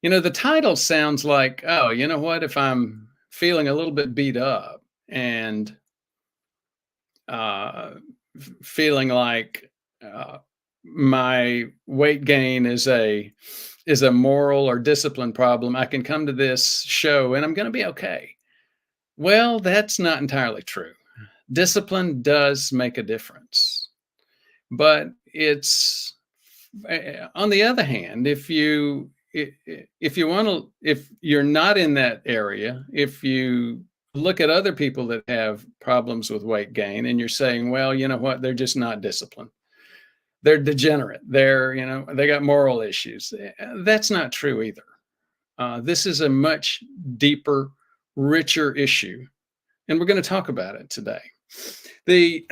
The title sounds like, oh, you know what? If I'm feeling a little bit beat up and uh, feeling like uh, my weight gain is a moral or discipline problem, I can come to this show and I'm going to be okay. Well, that's not entirely true. Discipline does make a difference, but it's on the other hand, if you want to, if you're not in that area, if you look at other people that have problems with weight gain and you're saying, well, you know what, they're just not disciplined, they're degenerate, they got moral issues. That's not true either. This is a much deeper, richer issue, and we're going to talk about it today. The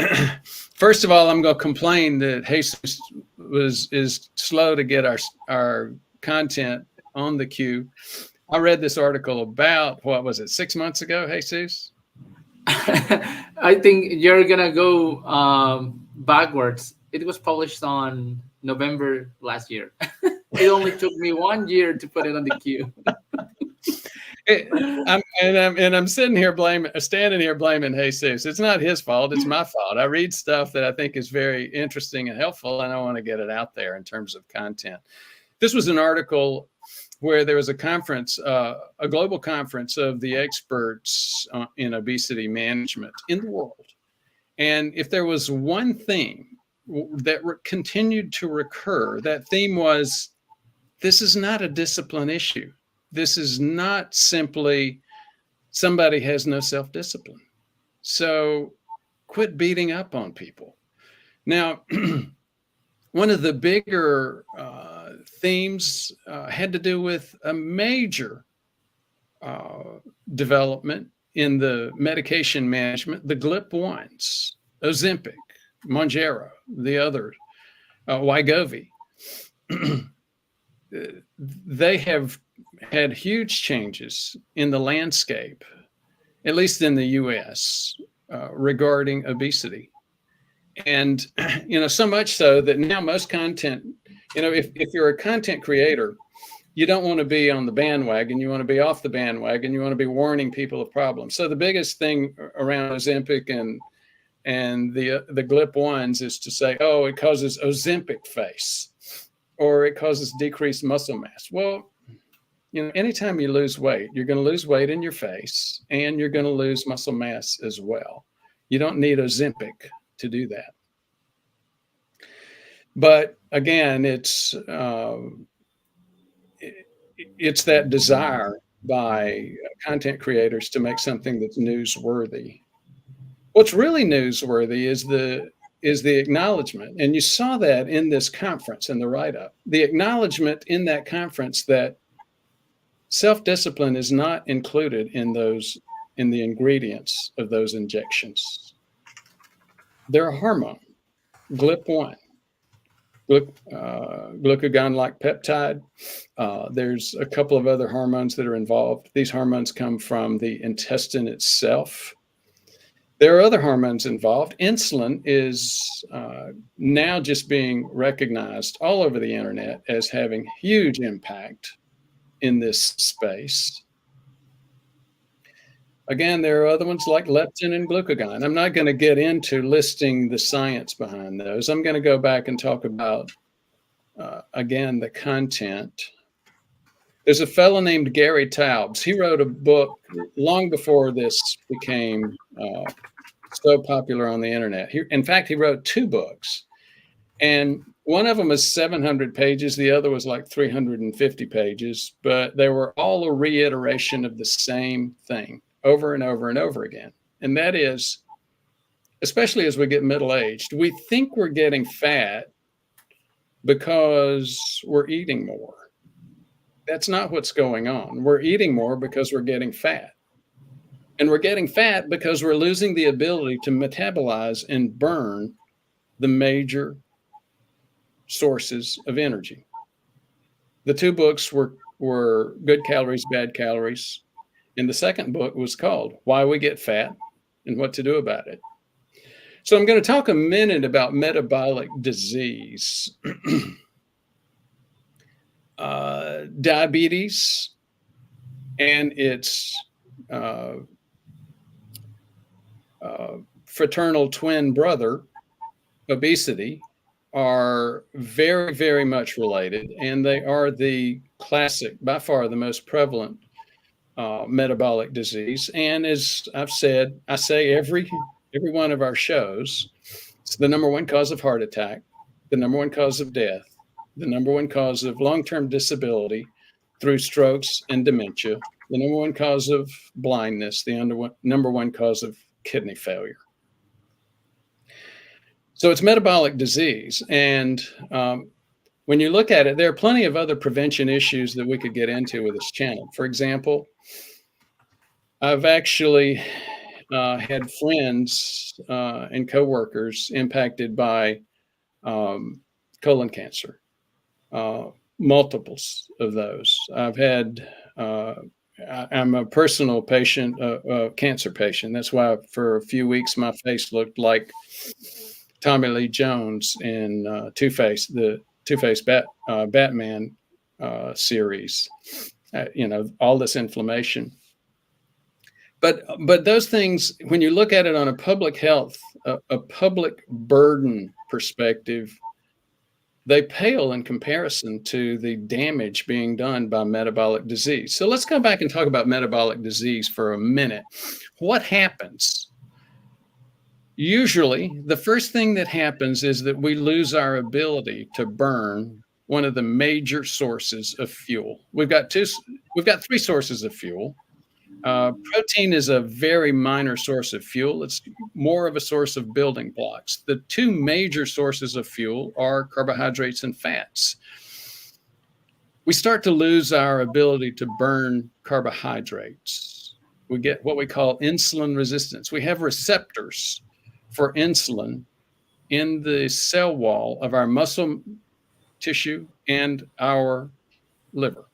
First of all, I'm going to complain that Jesus is slow to get our content on the queue. I read this article about, what was it, 6 months ago, Jesus? I think you're gonna go backwards. It was published on November last year. It only took me 1 year to put it on the queue. I'm standing here blaming Jesus. It's not his fault. It's my fault. I read stuff that I think is very interesting and helpful, and I want to get it out there in terms of content. This was an article where there was a conference, a global conference of the experts in obesity management in the world. And if there was one theme that continued to recur, that theme was, this is not a discipline issue. This is not simply somebody has no self-discipline. So quit beating up on people. Now, one of the bigger themes had to do with a major development in the medication management, the GLP-1s, Ozempic, Mounjaro, the others, Wegovy. They have had huge changes in the landscape, at least in the US, regarding obesity. And, so much so that now most content, if you're a content creator, you don't want to be on the bandwagon. You want to be off the bandwagon. You want to be warning people of problems. So the biggest thing around Ozempic and the GLP-1s is to say, oh, it causes Ozempic face, or it causes decreased muscle mass. Well, anytime you lose weight, you're going to lose weight in your face, and you're going to lose muscle mass as well. You don't need Ozempic to do that. But again, it's that desire by content creators to make something that's newsworthy. What's really newsworthy is the acknowledgement, and you saw that in this conference in the write-up, the acknowledgement in that conference that self-discipline is not included in the ingredients of those injections. They're a hormone, GLP-1, glucagon-like peptide. There's a couple of other hormones that are involved. These hormones come from the intestine itself. There are other hormones involved. Insulin is now just being recognized all over the internet as having huge impact in this space. Again, there are other ones like leptin and glucagon. I'm not going to get into listing the science behind those. I'm going to go back and talk about, again, the content. There's a fellow named Gary Taubes. He wrote a book long before this became so popular on the internet. In fact, he wrote 2 books. And one of them is 700 pages. The other was like 350 pages. But they were all a reiteration of the same thing over and over and over again. And that is, especially as we get middle-aged, we think we're getting fat because we're eating more. That's not what's going on. We're eating more because we're getting fat. And we're getting fat because we're losing the ability to metabolize and burn the major sources of energy. The 2 books were Good Calories, Bad Calories. And the second book was called Why We Get Fat and What to Do About It. So I'm going to talk a minute about metabolic disease. Diabetes and its uh, fraternal twin brother, obesity, are very, very much related, and they are the classic, by far the most prevalent metabolic disease. And as I've said, I say every one of our shows, it's the number one cause of heart attack, the number one cause of death, the number one cause of long-term disability through strokes and dementia, the number one cause of blindness, the number one cause of kidney failure. So it's metabolic disease. And when you look at it, there are plenty of other prevention issues that we could get into with this channel. For example, I've actually had friends and coworkers impacted by colon cancer, multiples of those. I've had, I'm a personal patient, a cancer patient. That's why for a few weeks my face looked like Tommy Lee Jones in Two-Face, the Two-Face Batman series. All this inflammation. But those things, when you look at it on a public health, a public burden perspective, they pale in comparison to the damage being done by metabolic disease. So let's go back and talk about metabolic disease for a minute. What happens? Usually, the first thing that happens is that we lose our ability to burn one of the major sources of fuel. We've got three sources of fuel. Protein is a very minor source of fuel. It's more of a source of building blocks. The two major sources of fuel are carbohydrates and fats. We start to lose our ability to burn carbohydrates. We get what we call insulin resistance. We have receptors for insulin in the cell wall of our muscle tissue and our liver.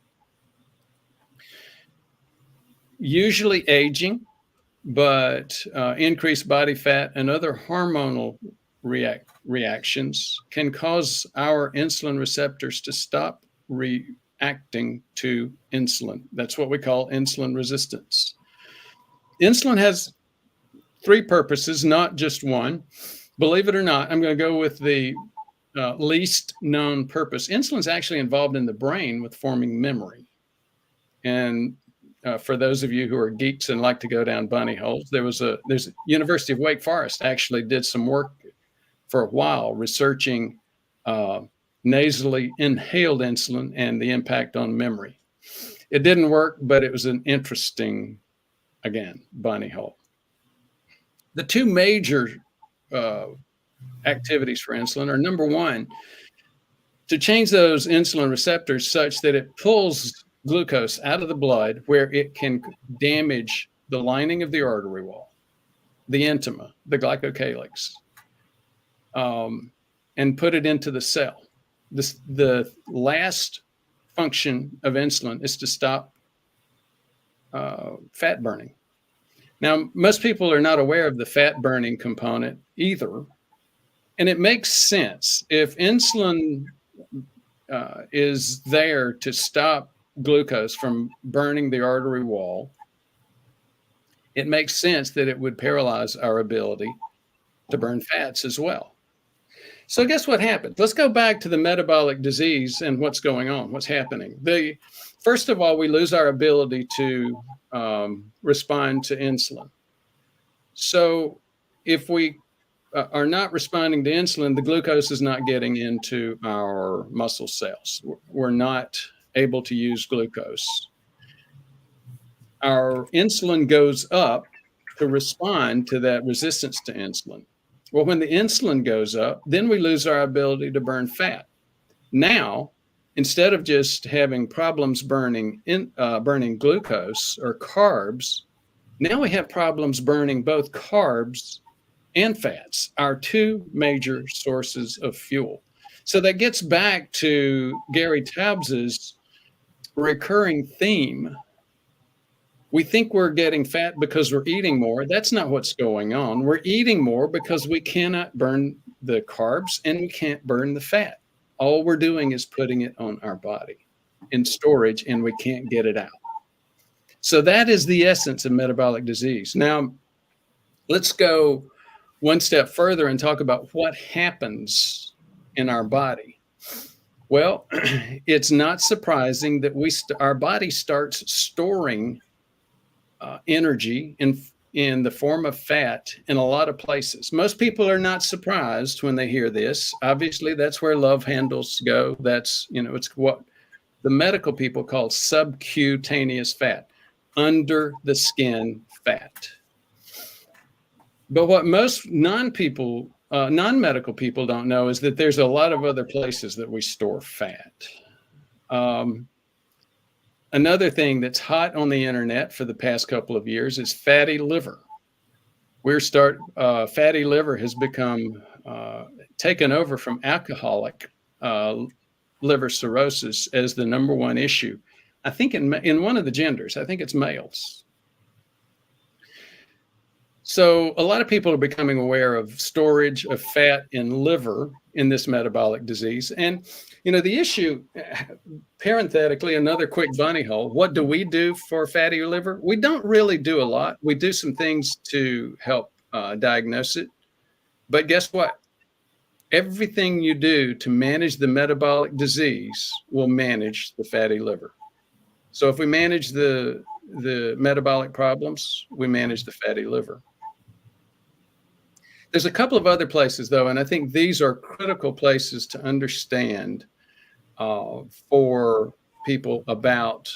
Usually aging, but increased body fat and other hormonal reactions can cause our insulin receptors to stop reacting to insulin. That's what we call insulin resistance. Insulin has three purposes, not just one. Believe it or not, I'm going to go with the least known purpose. Insulin is actually involved in the brain with forming memory. And for those of you who are geeks and like to go down bunny holes, there's University of Wake Forest actually did some work for a while researching nasally inhaled insulin and the impact on memory. It didn't work, but it was an interesting, again, bunny hole. The two major activities for insulin are, number one, to change those insulin receptors such that it pulls glucose out of the blood where it can damage the lining of the artery wall, the intima, the glycocalyx, and put it into the cell. The last function of insulin is to stop fat burning. Now, most people are not aware of the fat burning component either, and it makes sense. If insulin is there to stop glucose from burning the artery wall, it makes sense that it would paralyze our ability to burn fats as well. So guess what happens? Let's go back to the metabolic disease and what's going on, what's happening. First of all, we lose our ability to respond to insulin. So if we are not responding to insulin, the glucose is not getting into our muscle cells. We're not able to use glucose. Our insulin goes up to respond to that resistance to insulin. Well, when the insulin goes up, then we lose our ability to burn fat. Now, instead of just having problems burning glucose or carbs, now we have problems burning both carbs and fats, our two major sources of fuel. So that gets back to Gary Taubes's recurring theme. We think we're getting fat because we're eating more. That's not what's going on. We're eating more because we cannot burn the carbs and we can't burn the fat. All we're doing is putting it on our body. in storage and we can't get it out. So that is the essence of metabolic disease. Now, let's go one step further and talk about what happens in our body. Well, it's not surprising that our body starts storing energy in the form of fat in a lot of places. Most people are not surprised when they hear this. Obviously, that's where love handles go. That's, it's what the medical people call subcutaneous fat, under the skin fat. But what most non-medical people don't know is that there's a lot of other places that we store fat. Another thing that's hot on the internet for the past couple of years is fatty liver. Fatty liver has become taken over from alcoholic liver cirrhosis as the number one issue. I think in one of the genders, I think it's males. So a lot of people are becoming aware of storage of fat in liver in this metabolic disease. And, the issue, parenthetically, another quick bunny hole, what do we do for fatty liver? We don't really do a lot. We do some things to help diagnose it. But guess what? Everything you do to manage the metabolic disease will manage the fatty liver. So if we manage the metabolic problems, we manage the fatty liver. There's a couple of other places, though, and I think these are critical places to understand for people about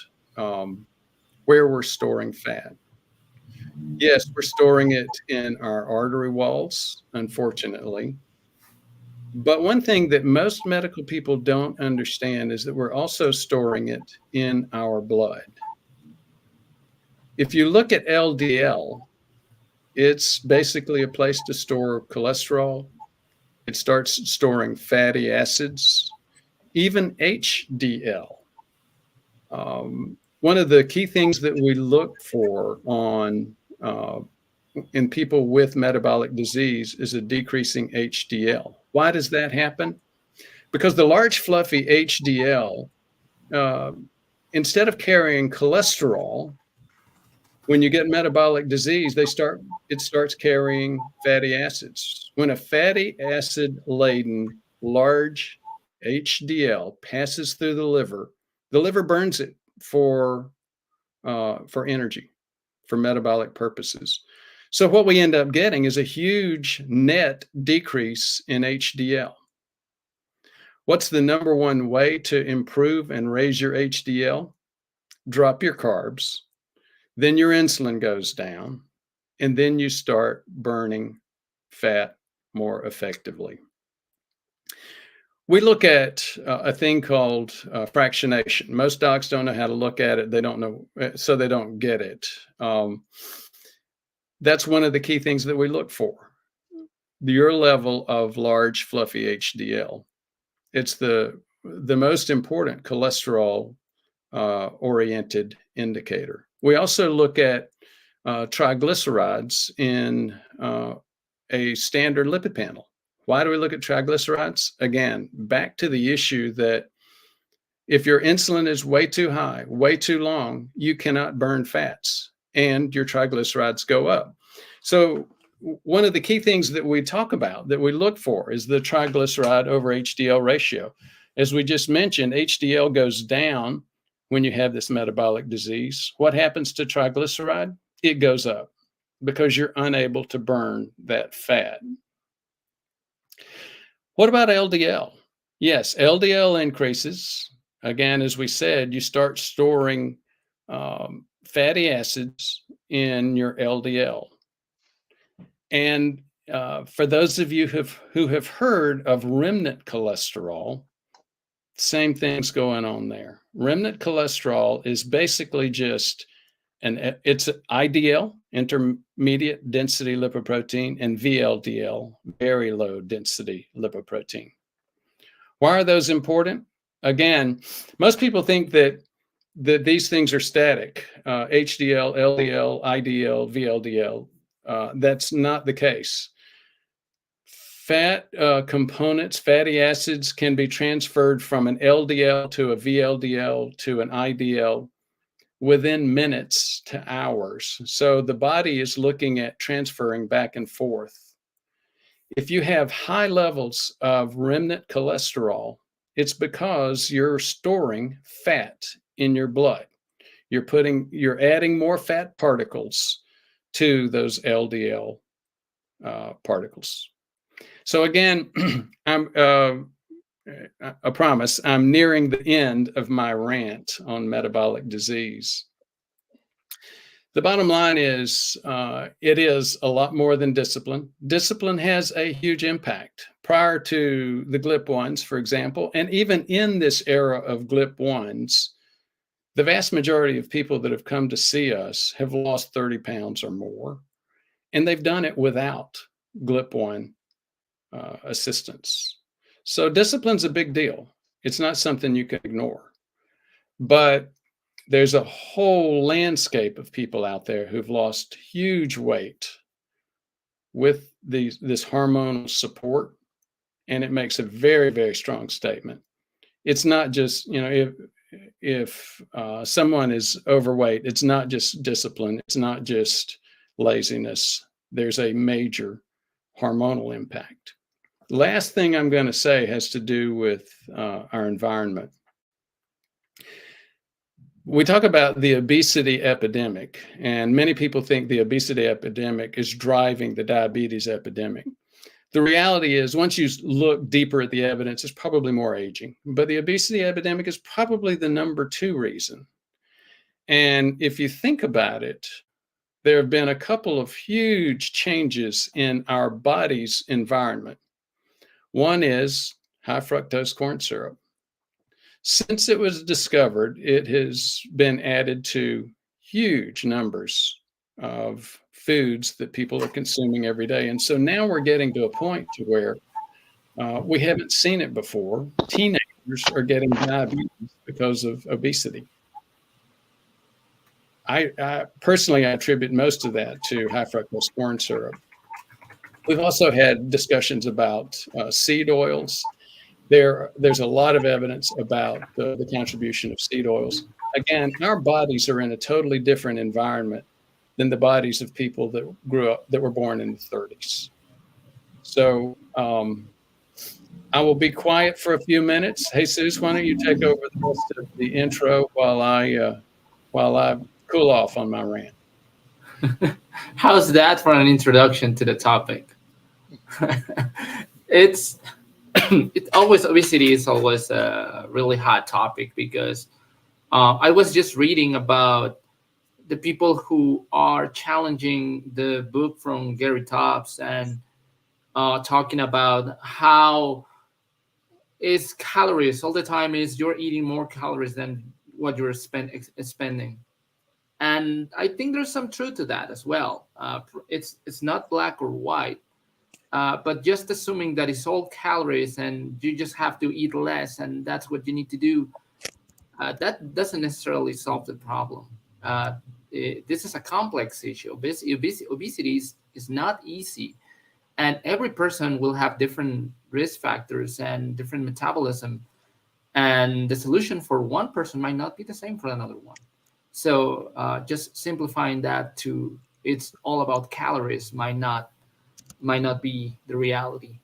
where we're storing fat. Yes, we're storing it in our artery walls, unfortunately. But one thing that most medical people don't understand is that we're also storing it in our blood. If you look at LDL, it's basically a place to store cholesterol. It starts storing fatty acids, even HDL. One of the key things that we look for in people with metabolic disease is a decreasing HDL. Why does that happen? Because the large fluffy HDL, instead of carrying cholesterol, when you get metabolic disease, it starts carrying fatty acids. When a fatty acid laden large HDL passes through the liver burns it for energy, for metabolic purposes. So what we end up getting is a huge net decrease in HDL. What's the number one way to improve and raise your HDL? Drop your carbs. Then your insulin goes down, and then you start burning fat more effectively. We look at a thing called fractionation. Most docs don't know how to look at it. They don't know, so they don't get it. That's one of the key things that we look for, your level of large, fluffy HDL. It's the most important cholesterol oriented indicator. We also look at triglycerides in a standard lipid panel. Why do we look at triglycerides? Again, back to the issue that if your insulin is way too high, way too long, you cannot burn fats and your triglycerides go up. So one of the key things that we talk about, that we look for, is the triglyceride over HDL ratio. As we just mentioned, HDL goes down when you have this metabolic disease. What happens to triglyceride? It goes up because you're unable to burn that fat. What about LDL? Yes, LDL increases. Again, as we said, you start storing fatty acids in your LDL. And for those of you who have heard of remnant cholesterol, same thing's going on there. Remnant cholesterol is basically just it's IDL, intermediate density lipoprotein, and VLDL, very low density lipoprotein. Why are those important? Again, most people think that these things are static, HDL, LDL, IDL, VLDL. That's not the case. Fat components, fatty acids, can be transferred from an LDL to a VLDL to an IDL within minutes to hours. So the body is looking at transferring back and forth. If you have high levels of remnant cholesterol, it's because you're storing fat in your blood. You're adding more fat particles to those LDL particles. So again, I promise I'm nearing the end of my rant on metabolic disease. The bottom line is, it is a lot more than discipline. Discipline has a huge impact. Prior to the GLP-1s, for example, and even in this era of GLP-1s, the vast majority of people that have come to see us have lost 30 pounds or more, and they've done it without GLP-1 assistance. So discipline's a big deal. It's not something you can ignore. But there's a whole landscape of people out there who've lost huge weight with this hormonal support, and it makes a very, very strong statement. It's not just, if someone is overweight, it's not just discipline, it's not just laziness. There's a major hormonal impact. Last thing I'm going to say has to do with our environment. We talk about the obesity epidemic, and many people think the obesity epidemic is driving the diabetes epidemic. The reality is, once you look deeper at the evidence, it's probably more aging. But the obesity epidemic is probably the number 2 reason. And if you think about it, there have been a couple of huge changes in our body's environment. One is high fructose corn syrup. Since it was discovered, it has been added to huge numbers of foods that people are consuming every day. And so now we're getting to a point to where we haven't seen it before. Teenagers are getting diabetes because of obesity. I personally attribute most of that to high fructose corn syrup. We've also had discussions about seed oils. There's a lot of evidence about the contribution of seed oils. Again, our bodies are in a totally different environment than the bodies of people that were born in the 30s. So I will be quiet for a few minutes. Jesus, why don't you take over the rest of the intro while I cool off on my rant. How's that for an introduction to the topic? Obesity is always a really hot topic because I was just reading about the people who are challenging the book from Gary Taubes and talking about how is calories all the time is you're eating more calories than what you're spending. And I think there's some truth to that as well. It's not black or white. But just assuming that it's all calories and you just have to eat less and that's what you need to do, that doesn't necessarily solve the problem. This is a complex issue. Obesity is not easy, and every person will have different risk factors and different metabolism, and the solution for one person might not be the same for another one. So just simplifying that to it's all about calories might not be the reality.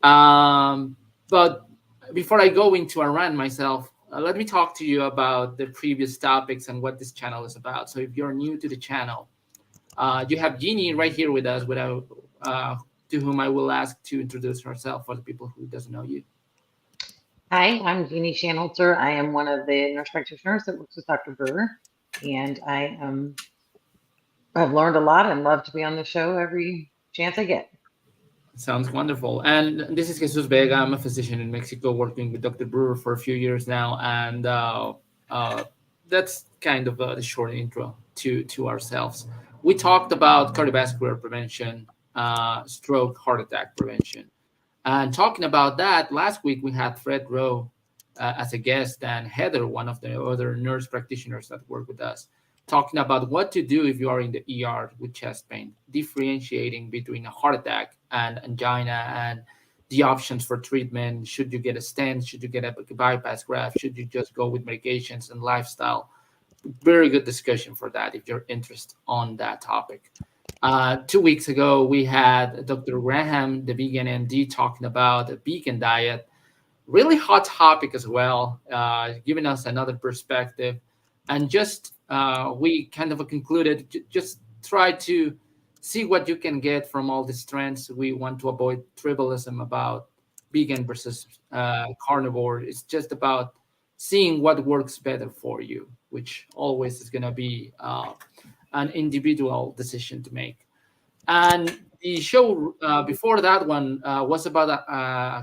But before I go into a rant myself, let me talk to you about the previous topics and what this channel is about. So if you're new to the channel, you have Jeannie right here with us, to whom I will ask to introduce herself for the people who doesn't know you. Hi, I'm Jeannie Shanholzer. I am one of the nurse practitioners that works with Dr. Brewer, and I've learned a lot and love to be on the show every chance I get. Sounds wonderful. And this is Jesus Vega. I'm a physician in Mexico working with Dr. Brewer for a few years now. And that's kind of the short intro to ourselves. We talked about cardiovascular prevention, stroke, heart attack prevention. And talking about that, last week we had Fred Rowe as a guest and Heather, one of the other nurse practitioners that work with us, talking about what to do if you are in the ER with chest pain, differentiating between a heart attack and angina and the options for treatment. Should you get a stent? Should you get a bypass graft? Should you just go with medications and lifestyle? Very good discussion for that if you're interested on that topic. 2 weeks ago, we had Dr. Graham, the vegan MD, talking about the vegan diet. Really hot topic as well, giving us another perspective. And just we kind of concluded, just try to see what you can get from all these trends. We want to avoid tribalism about vegan versus carnivore. It's just about seeing what works better for you, which always is going to be an individual decision to make. And the show before that one was about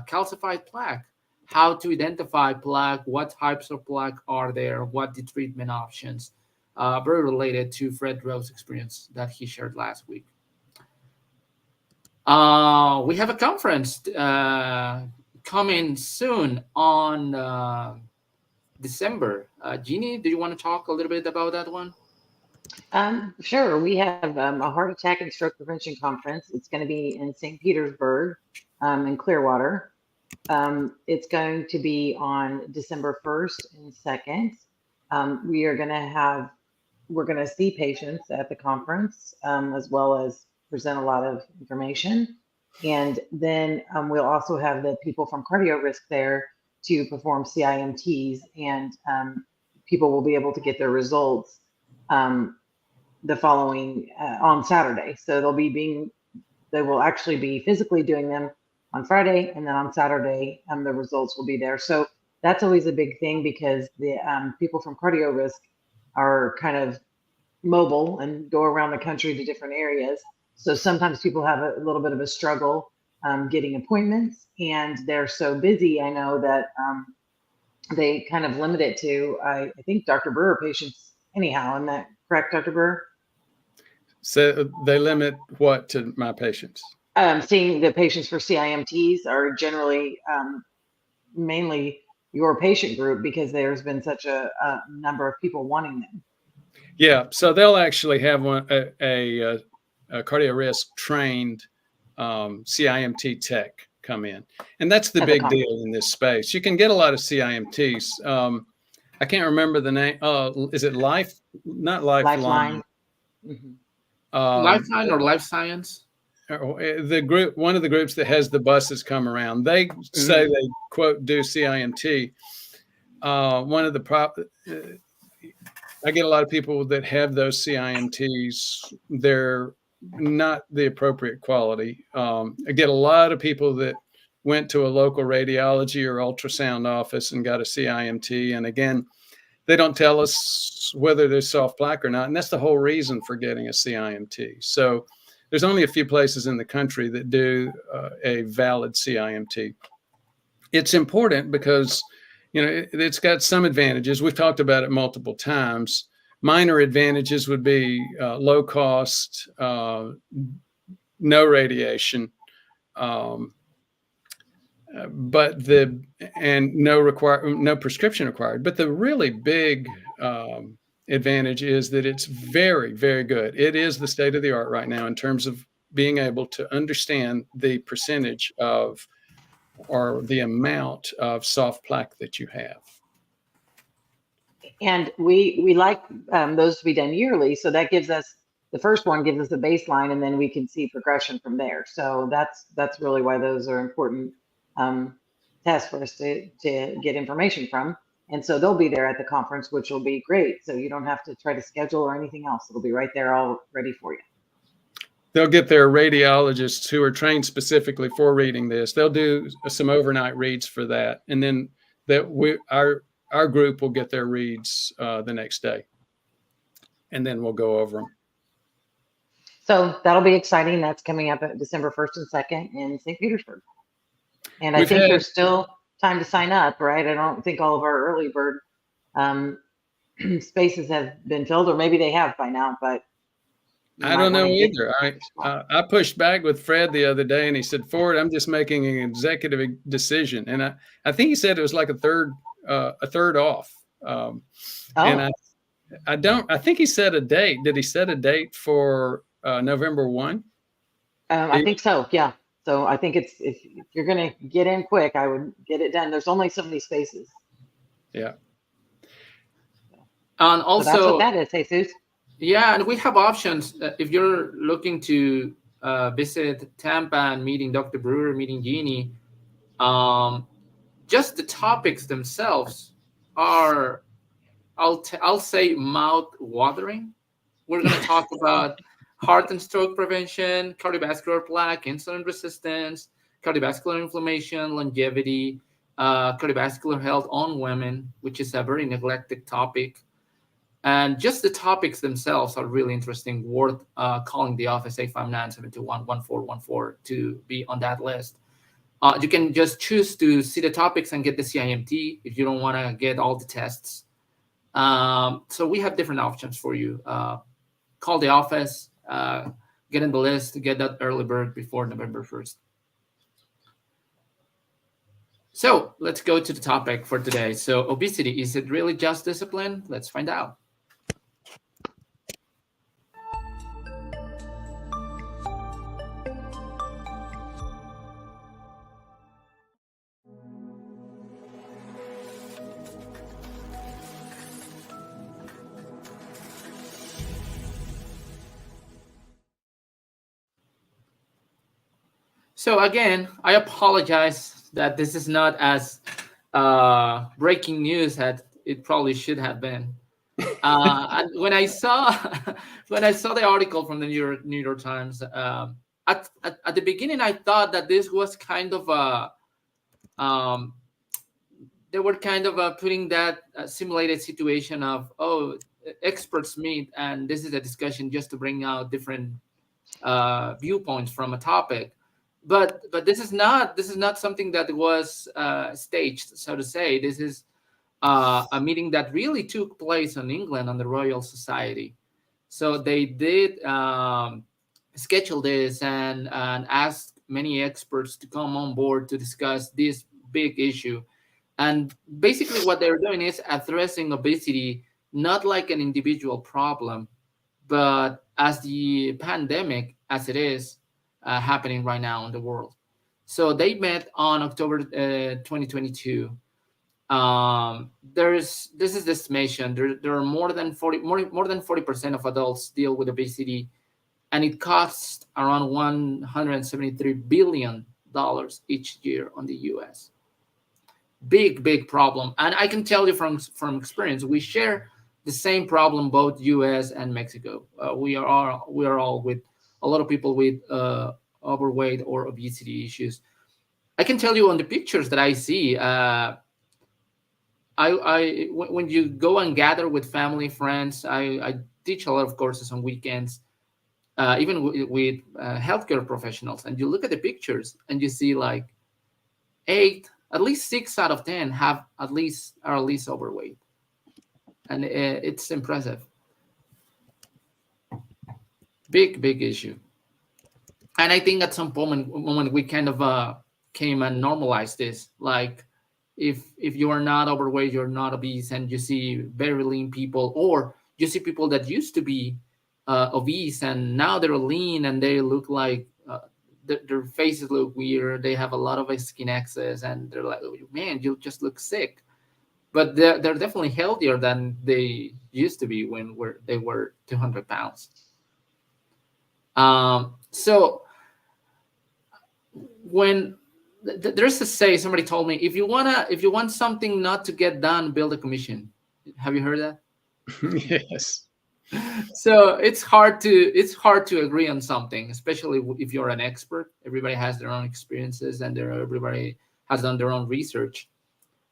calcified plaque, how to identify plaque, what types of plaque are there, what the treatment options, very related to Fred Rowe's experience that he shared last week. We have a conference coming soon on December. Jeannie, do you want to talk a little bit about that one? Sure. We have a heart attack and stroke prevention conference. It's going to be in St. Petersburg, in Clearwater. It's going to be on December 1st and 2nd. We're going to see patients at the conference, as well as present a lot of information. And then we'll also have the people from Cardio Risk there to perform CIMTs, and people will be able to get their results the following on Saturday. So they will actually be physically doing them on Friday, and then on Saturday, the results will be there. So that's always a big thing, because the people from Cardio Risk are kind of mobile and go around the country to different areas. So sometimes people have a little bit of a struggle getting appointments, and they're so busy. I know that they kind of limit it to, I think, Dr. Brewer patients anyhow. Isn't that correct, Dr. Brewer? So they limit what to my patients? Seeing the patients for CIMTs are generally mainly your patient group, because there's been such a number of people wanting them. Yeah, so they'll actually have a cardio risk trained CIMT tech come in, and that's the big deal in this space. You can get a lot of CIMTs. I can't remember the name. Is it Life? Not Lifeline. Mm-hmm. Lifeline or Life Science? The group, one of the groups that has the buses come around, they say they quote do CIMT. One of the I get a lot of people that have those CIMTs. They're not the appropriate quality. I get a lot of people that went to a local radiology or ultrasound office and got a CIMT. And again, they don't tell us whether there's soft plaque or not. And that's the whole reason for getting a CIMT. So there's only a few places in the country that do a valid CIMT. It's important because, you know, it's got some advantages. We've talked about it multiple times. Minor advantages would be low cost, no radiation, but no prescription required. But the really big advantage is that it's very, very good. It is the state of the art right now in terms of being able to understand the percentage of, or the amount of soft plaque that you have. And we like those to be done yearly. So that gives us, the first one gives us a baseline, and then we can see progression from there. So that's really why those are important tests for us to get information from. And so they'll be there at the conference, which will be great. So you don't have to try to schedule or anything else. It'll be right there all ready for you. They'll get their radiologists who are trained specifically for reading this. They'll do some overnight reads for that. And then our group will get their reads the next day. And then we'll go over them. So that'll be exciting. That's coming up at December 1st and 2nd in St. Petersburg. And I think there's still time to sign up, right? I don't think all of our early bird spaces have been filled, or maybe they have by now, but I don't know either. I pushed back with Fred the other day, and he said, "Ford, I'm just making an executive decision." And I think he said it was like a third off. And I think he set a date. Did he set a date for November 1? I think so. Yeah. So I think if you're going to get in quick, I would get it done. There's only so many spaces. Yeah. And So that's what also, that is, Jesus. yeah, and we have options. If you're looking to visit Tampa and meeting Dr. Brewer, meeting Jeannie, just the topics themselves are, I'll say, mouth watering. We're going to talk about heart and stroke prevention, cardiovascular plaque, insulin resistance, cardiovascular inflammation, longevity, cardiovascular health on women, which is a very neglected topic. And just the topics themselves are really interesting, worth calling the office 859-721-1414 to be on that list. You can just choose to see the topics and get the CIMT if you don't want to get all the tests. So we have different options for you. Call the office, get in the list, get that early bird before November 1st. So let's go to the topic for today. So obesity, is it really just discipline? Let's find out. So again, I apologize that this is not as breaking news as it probably should have been. And when I saw the article from the New York Times, at the beginning, I thought that this was kind of a they were kind of putting that simulated situation of, experts meet and this is a discussion just to bring out different viewpoints from a topic. But this is not something that was staged, so to say. This is a meeting that really took place in England on the Royal Society. So they did schedule this and ask many experts to come on board to discuss this big issue. And basically what they're doing is addressing obesity not like an individual problem, but as the pandemic as it is happening right now in the world. So they met on October 2022. This is the estimation. There are more than 40% of adults deal with obesity, and it costs around $173 billion each year on the U.S. Big problem. And I can tell you from experience, we share the same problem, both U.S. and Mexico. We are all with a lot of people with overweight or obesity issues. I can tell you on the pictures that I see. When you go and gather with family, friends, I teach a lot of courses on weekends, even with healthcare professionals, and you look at the pictures and you see like at least 6 out of 10 are at least overweight, and it's impressive. Big issue. And I think at some moment we kind of came and normalized this. Like, if you are not overweight, you're not obese, and you see very lean people, or you see people that used to be obese and now they're lean and they look like their faces look weird. They have a lot of skin excess, and they're like, oh, man, you just look sick. But they're definitely healthier than they used to be when they were 200 pounds. So when there's a say, somebody told me, if you want something not to get done, build a commission. Have you heard that? Yes. So it's hard to agree on something, especially if you're an expert. Everybody has their own experiences, and everybody has done their own research.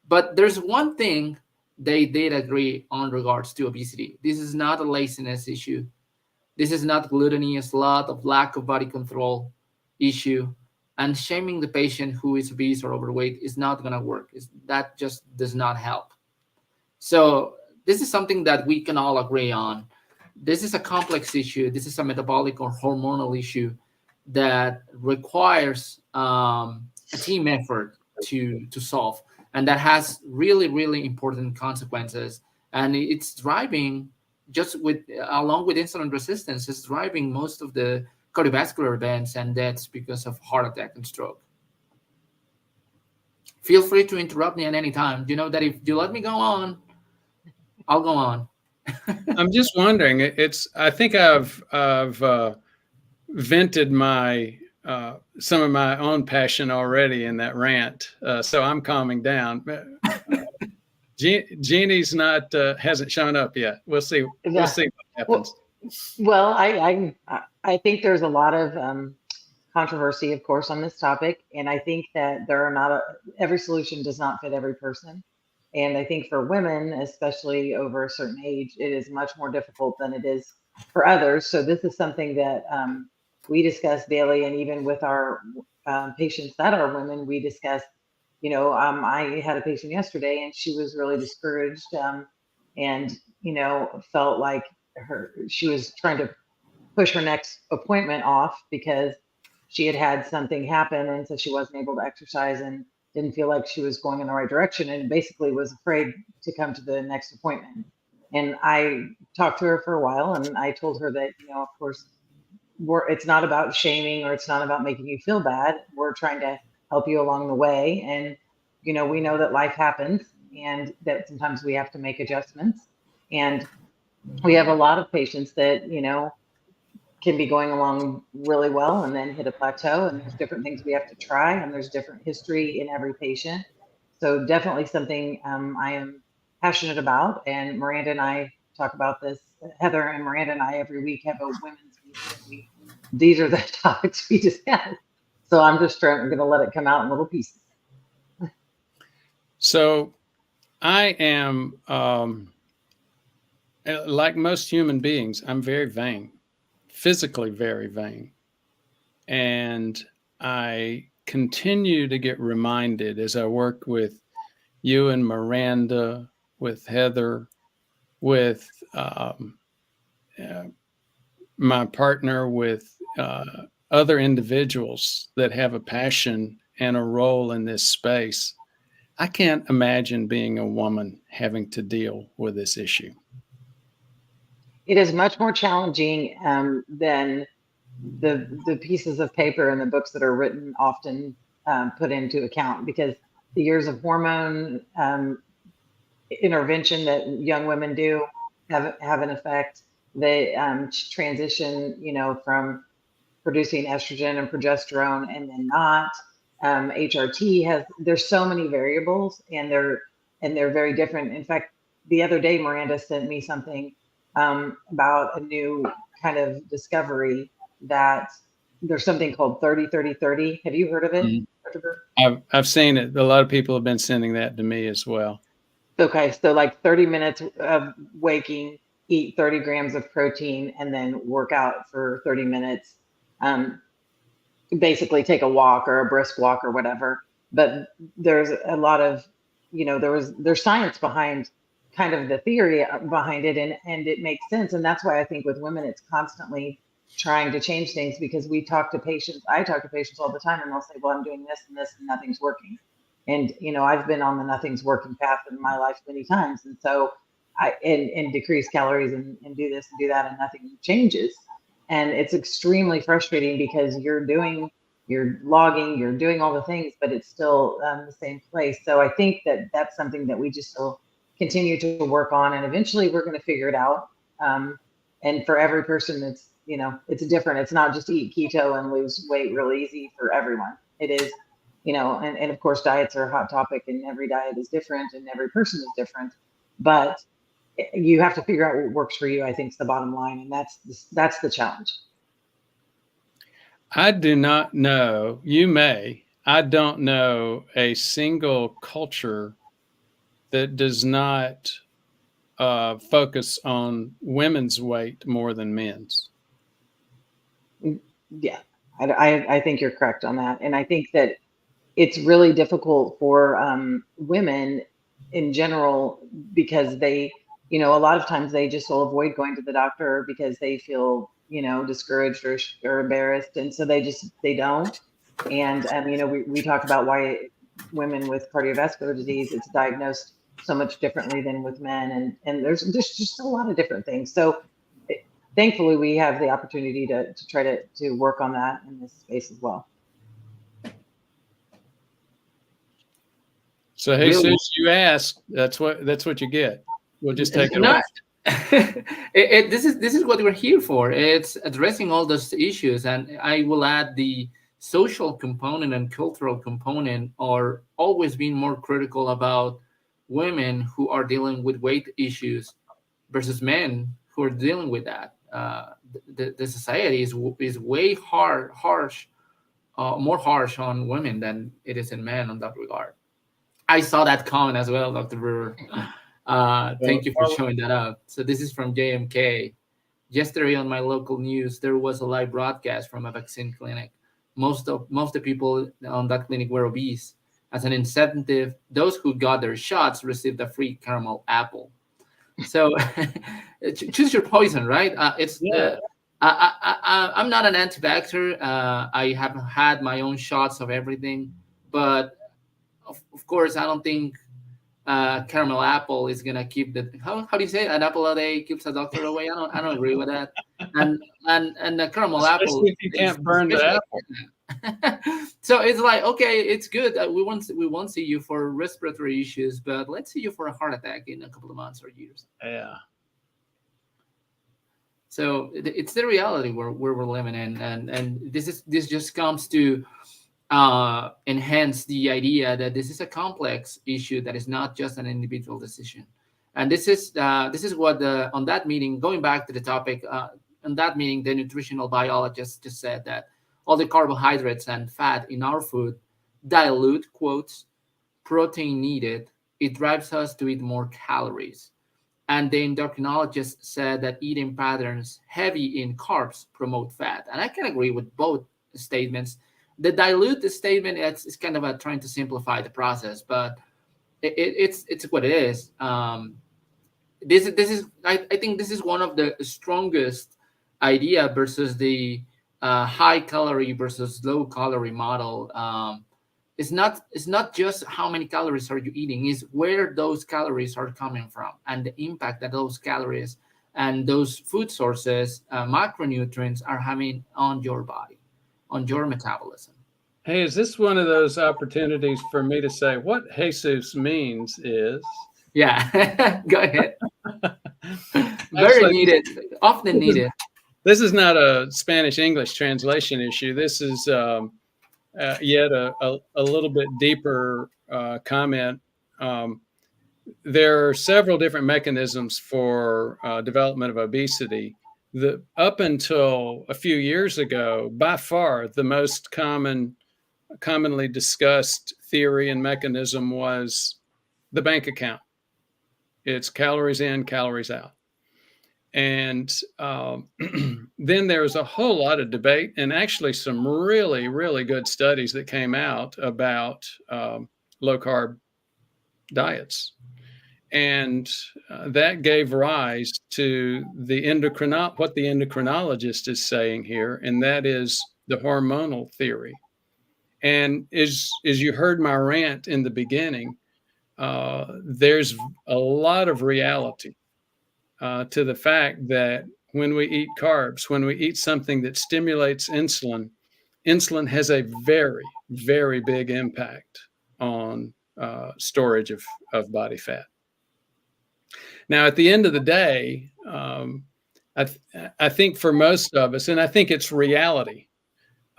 But there's one thing they did agree on regards to obesity. This is not a laziness issue. This is not gluttony, a slut of lack of body control issue. And shaming the patient who is obese or overweight is not going to work. That just does not help. So this is something that we can all agree on. This is a complex issue. This is a metabolic or hormonal issue that requires a team effort to solve, and that has really important consequences. And it's driving, along with insulin resistance, it's driving most of the cardiovascular events and deaths because of heart attack and stroke. Feel free to interrupt me at any time. You know that if you let me go on, I'll go on. I'm just wondering. I think I've vented my some of my own passion already in that rant, so I'm calming down. Jeannie's not hasn't shown up yet. We'll see. We'll see what happens. Well, I think there's a lot of controversy, of course, on this topic, and I think that there are not every solution does not fit every person. And I think for women, especially over a certain age, it is much more difficult than it is for others. So this is something that we discuss daily, and even with our patients that are women, we discuss. I had a patient yesterday, and she was really discouraged, and felt like she was trying to push her next appointment off because she had something happen, and so she wasn't able to exercise and didn't feel like she was going in the right direction, and basically was afraid to come to the next appointment. And I talked to her for a while, and I told her that, of course, it's not about shaming, or it's not about making you feel bad. We're trying to help you along the way. And, we know that life happens, and that sometimes we have to make adjustments. And we have a lot of patients that, can be going along really well and then hit a plateau, and there's different things we have to try, and there's different history in every patient. So definitely something I am passionate about, and Miranda and I talk about this. Heather and Miranda and I every week have a women's meeting. These are the topics we discuss. So I'm going to let it come out in little pieces. So I am, like most human beings, I'm very vain. Physically very vain. And I continue to get reminded as I work with you and Miranda, with Heather, with my partner, with other individuals that have a passion and a role in this space. I can't imagine being a woman having to deal with this issue. It is much more challenging than the pieces of paper and the books that are written often put into account, because the years of hormone intervention that young women do have an effect. They transition, from producing estrogen and progesterone and then not. HRT there's so many variables, and they're very different. In fact, the other day, Miranda sent me something about a new kind of discovery that there's something called 30-30-30. Have you heard of it? Mm-hmm. I've seen it. A lot of people have been sending that to me as well. Okay, so like 30 minutes of waking, eat 30 grams of protein, and then work out for 30 minutes. Basically take a walk or a brisk walk or whatever. But there's a lot of, there's science behind kind of the theory behind it, and it makes sense. And that's why I think with women, it's constantly trying to change things, because I talk to patients all the time, and they'll say, well, I'm doing this and this and nothing's working. And, I've been on the nothing's working path in my life many times. And so and decrease calories and do this and do that, and nothing changes. And it's extremely frustrating, because you're logging, you're doing all the things, but it's still the same place. So I think that that's something that we just still continue to work on, and eventually we're going to figure it out. And for every person, it's different. It's not just eat keto and lose weight real easy for everyone. It is, and of course, diets are a hot topic, and every diet is different, and every person is different. But you have to figure out what works for you, I think, is the bottom line. And that's the challenge. I do not know. I don't know a single culture that does not focus on women's weight more than men's. Yeah, I think you're correct on that. And I think that it's really difficult for women in general, because they, a lot of times they just will avoid going to the doctor because they feel, discouraged or embarrassed. And so they don't. And, we talk about why women with cardiovascular disease, it's diagnosed so much differently than with men. And there's just a lot of different things. So thankfully we have the opportunity to try to work on that in this space as well. So, hey, Really? Sus, you asked. That's what you get. We'll just take it No, away. this is what we're here for. It's addressing all those issues, and I will add the social component and cultural component are always being more critical about women who are dealing with weight issues versus men who are dealing with that. The society is way harsh, more harsh on women than it is in men on that regard. I saw that comment as well, Dr. Brewer. Thank you for showing that up. So this is from JMK. Yesterday on my local news, there was a live broadcast from a vaccine clinic. Most of the people on that clinic were obese. As an incentive, those who got their shots received a free caramel apple. So choose your poison, right? I'm not an anti-vaxxer. I have had my own shots of everything, but of course, I don't think caramel apple is gonna keep the how do you say it? An apple a day keeps a doctor away. I don't agree with that. And the caramel Especially apple if you can't burn the apple. So it's like, okay, it's good. We won't see you for respiratory issues, but let's see you for a heart attack in a couple of months or years. Yeah. So it's the reality where we're living in, and this just comes to enhance the idea that this is a complex issue that is not just an individual decision. And this is what on that meeting, going back to the topic, on that meeting, the nutritional biologist just said that all the carbohydrates and fat in our food dilute, quotes, protein needed. It drives us to eat more calories. And the endocrinologist said that eating patterns heavy in carbs promote fat. And I can agree with both statements. The dilute statement is kind of trying to simplify the process, but it's what it is. This is I think this is one of the strongest idea versus the high calorie versus low calorie model. It's not just how many calories are you eating, is where those calories are coming from and the impact that those calories and those food sources, macronutrients, are having on your body, on your metabolism. Hey, is this one of those opportunities for me to say what Jesus means is? Yeah, go ahead. Very Actually, needed, often needed. This is not a Spanish-English translation issue. This is yet a little bit deeper comment. There are several different mechanisms for development of obesity. Up until a few years ago, by far the most commonly discussed theory and mechanism was the bank account. It's calories in, calories out. And then there was a whole lot of debate and actually some really, really good studies that came out about low carb diets. And that gave rise to what the endocrinologist is saying here, and that is the hormonal theory. And as you heard my rant in the beginning, there's a lot of reality to the fact that when we eat carbs, when we eat something that stimulates insulin, insulin has a very, very big impact on storage of body fat. Now, at the end of the day, I think for most of us, and I think it's reality,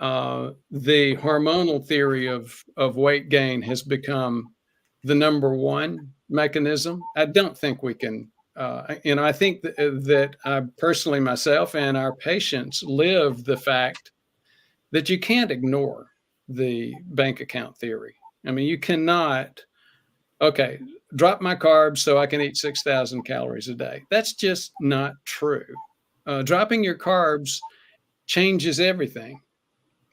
the hormonal theory of weight gain has become the number one mechanism. I don't think we can, I think that I personally, myself and our patients live the fact that you can't ignore the bank account theory. I mean, you cannot, okay, drop my carbs so I can eat 6,000 calories a day. That's just not true. Dropping your carbs changes everything,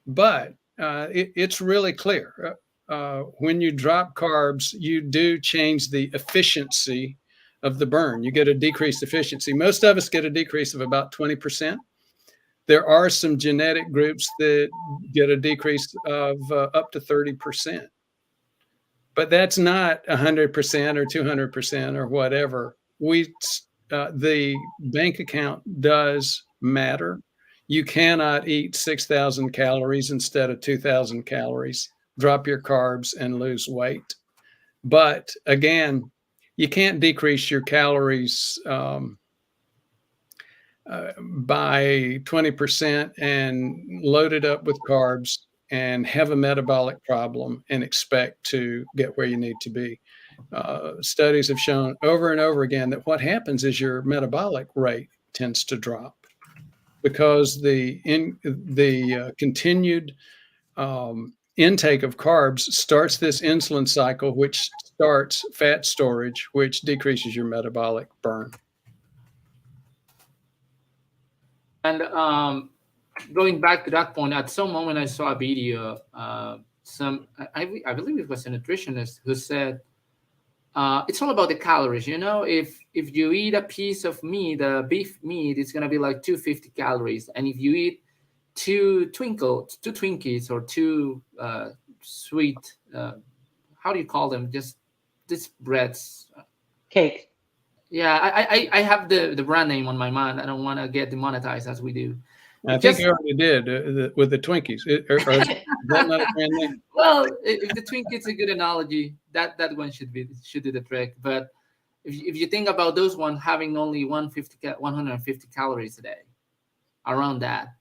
but it's really clear. When you drop carbs, you do change the efficiency of the burn. You get a decreased efficiency. Most of us get a decrease of about 20%. There are some genetic groups that get a decrease of up to 30%. But that's not 100% or 200% or whatever. We the bank account does matter. You cannot eat 6,000 calories instead of 2,000 calories, drop your carbs, and lose weight. But again, you can't decrease your calories by 20% and load it up with carbs and have a metabolic problem and expect to get where you need to be. Studies have shown over and over again that what happens is your metabolic rate tends to drop because the continued intake of carbs starts this insulin cycle, which starts fat storage, which decreases your metabolic burn. And going back to that point, at some moment I saw a video. I believe it was a nutritionist who said it's all about the calories. If you eat a piece of meat, beef meat, it's gonna be like 250 calories, and if you eat two Twinkies or two sweet, how do you call them? Just these breads. Cake. Yeah, I have the brand name on my mind. I don't want to get demonetized as we do. I think you already did with the Twinkies. Is that not a brand name? Well, if the Twinkies a good analogy, that one should do the trick. But if you think about those ones having only 150 calories a day, around that,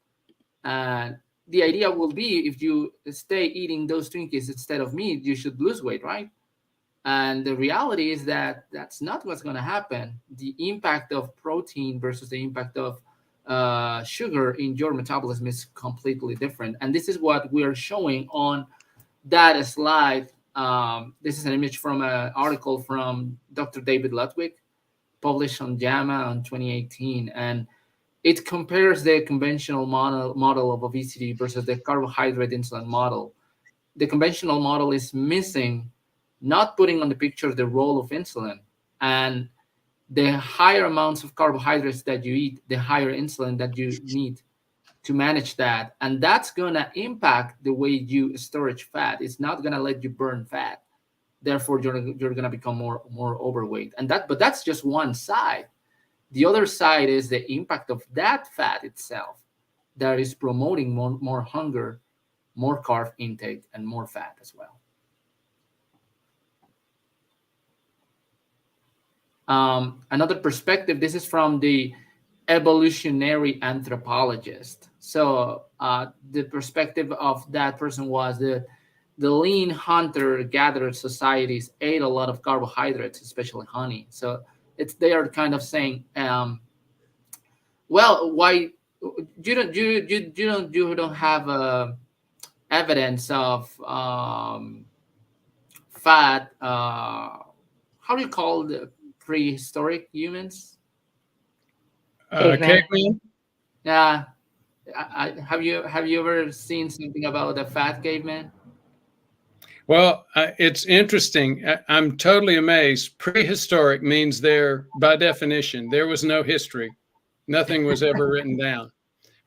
the idea will be if you stay eating those Twinkies instead of meat, you should lose weight, right? And the reality is that that's not what's going to happen. The impact of protein versus the impact of sugar in your metabolism is completely different. And this is what we're showing on that slide. This is an image from an article from Dr. David Ludwig, published on JAMA in 2018. And it compares the conventional model of obesity versus the carbohydrate insulin model. The conventional model is missing, not putting on the picture the role of insulin. And the higher amounts of carbohydrates that you eat, the higher insulin that you need to manage that. And that's going to impact the way you storage fat. It's not going to let you burn fat. Therefore, you're going to become more overweight. But that's just one side. The other side is the impact of that fat itself that is promoting more hunger, more carb intake, and more fat as well. Another perspective, this is from the evolutionary anthropologist. So the perspective of that person was the lean hunter-gatherer societies ate a lot of carbohydrates, especially honey. So they are kind of saying, well, why you don't have evidence of fat? How do you call the prehistoric humans? Caveman? Yeah. Have you ever seen something about the fat caveman? Well, it's interesting. I'm totally amazed. Prehistoric means by definition, there was no history. Nothing was ever written down.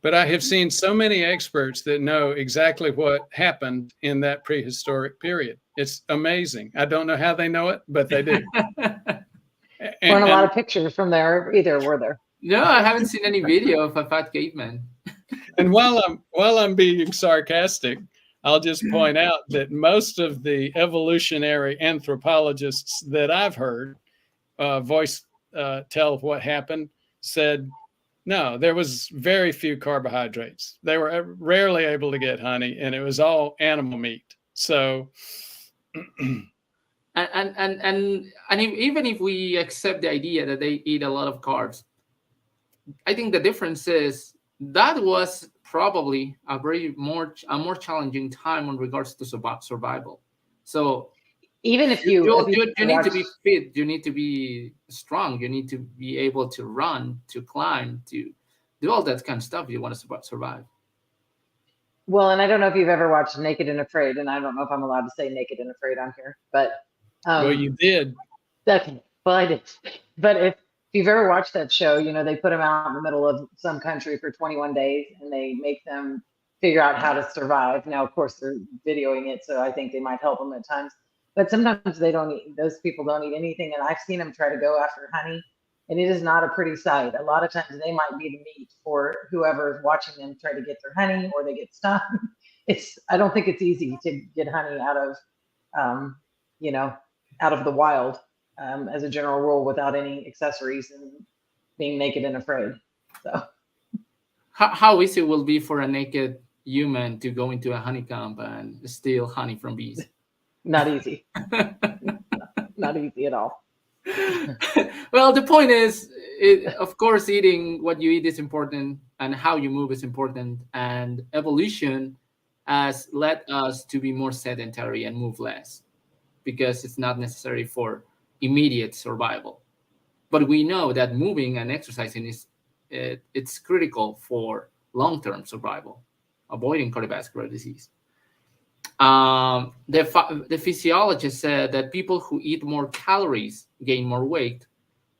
But I have seen so many experts that know exactly what happened in that prehistoric period. It's amazing. I don't know how they know it, but they do. Weren't a lot of pictures from there either, were there? No, I haven't seen any video of a fat caveman. And while I'm being sarcastic, I'll just point out that most of the evolutionary anthropologists that I've heard tell what happened said, no, there was very few carbohydrates. They were rarely able to get honey, and it was all animal meat. So, and even if we accept the idea that they eat a lot of carbs, I think the difference is that was probably a more challenging time in regards to survival. So even if you need to be fit, you need to be strong, you need to be able to run, to climb, to do all that kind of stuff. You want to survive. Well, and I don't know if you've ever watched Naked and Afraid, and I don't know if I'm allowed to say Naked and Afraid on here, but well, you did. Okay, well, I did. But if you've ever watched that show, they put them out in the middle of some country for 21 days, and they make them figure out how to survive. Now, of course, they're videoing it, so I think they might help them at times. But sometimes those people don't eat anything, and I've seen them try to go after honey, And it is not a pretty sight. A lot of times they might be the meat for whoever is watching them try to get their honey, or they get stung. I don't think it's easy to get honey out of, you know, out of the wild, as a general rule, without any accessories and being naked and afraid. So How easy it will be for a naked human to go into a honeycomb and steal honey from bees? not easy. Not easy at all. Well, the point is, of course, eating what you eat is important, and how you move is important. And evolution has led us to be more sedentary and move less, because it's not necessary for immediate survival. But we know that moving and exercising it's critical for long-term survival, avoiding cardiovascular disease. The physiologist said that people who eat more calories gain more weight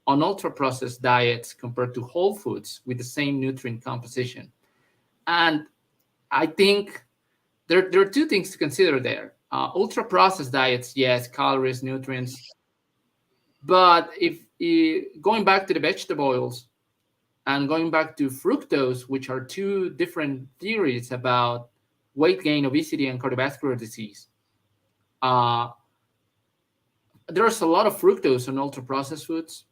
on ultra-processed diets compared to whole foods with the same nutrient composition. And I think there are two things to consider there. Ultra-processed diets, yes, calories, nutrients. But if going back to the vegetable oils and going back to fructose, which are two different theories about weight gain, obesity, and cardiovascular disease. There's a lot of fructose on ultra-processed foods,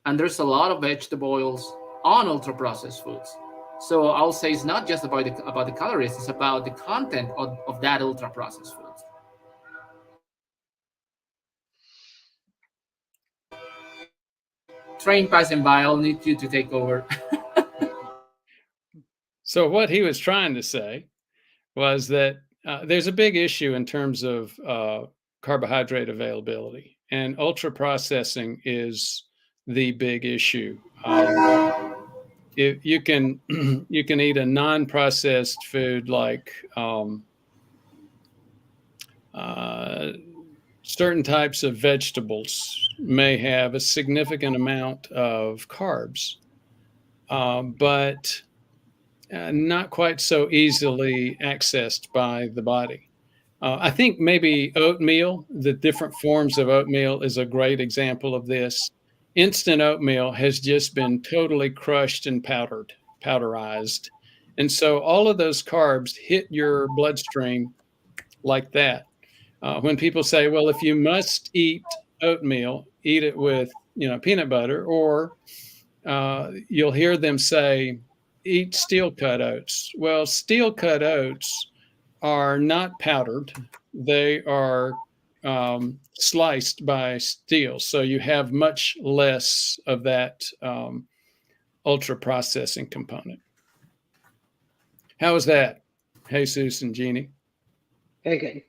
and there's a lot of vegetable oils on ultra-processed foods. So I'll say it's not just about the calories, it's about the content of that ultra-processed foods. Train passing by, I'll need you to take over. So what he was trying to say was that there's a big issue in terms of carbohydrate availability, and ultra processing is the big issue. If you can you can eat a non-processed food like certain types of vegetables may have a significant amount of carbs, but not quite so easily accessed by the body. I think maybe oatmeal, the different forms of oatmeal, is a great example of this. Instant oatmeal has just been totally crushed and powderized. And so all of those carbs hit your bloodstream like that. When people say, well, if you must eat oatmeal, eat it with, peanut butter, or you'll hear them say, eat steel cut oats. Well, steel cut oats are not powdered. They are sliced by steel. So you have much less of that ultra processing component. How is that, Jesus and Jeannie? Very good.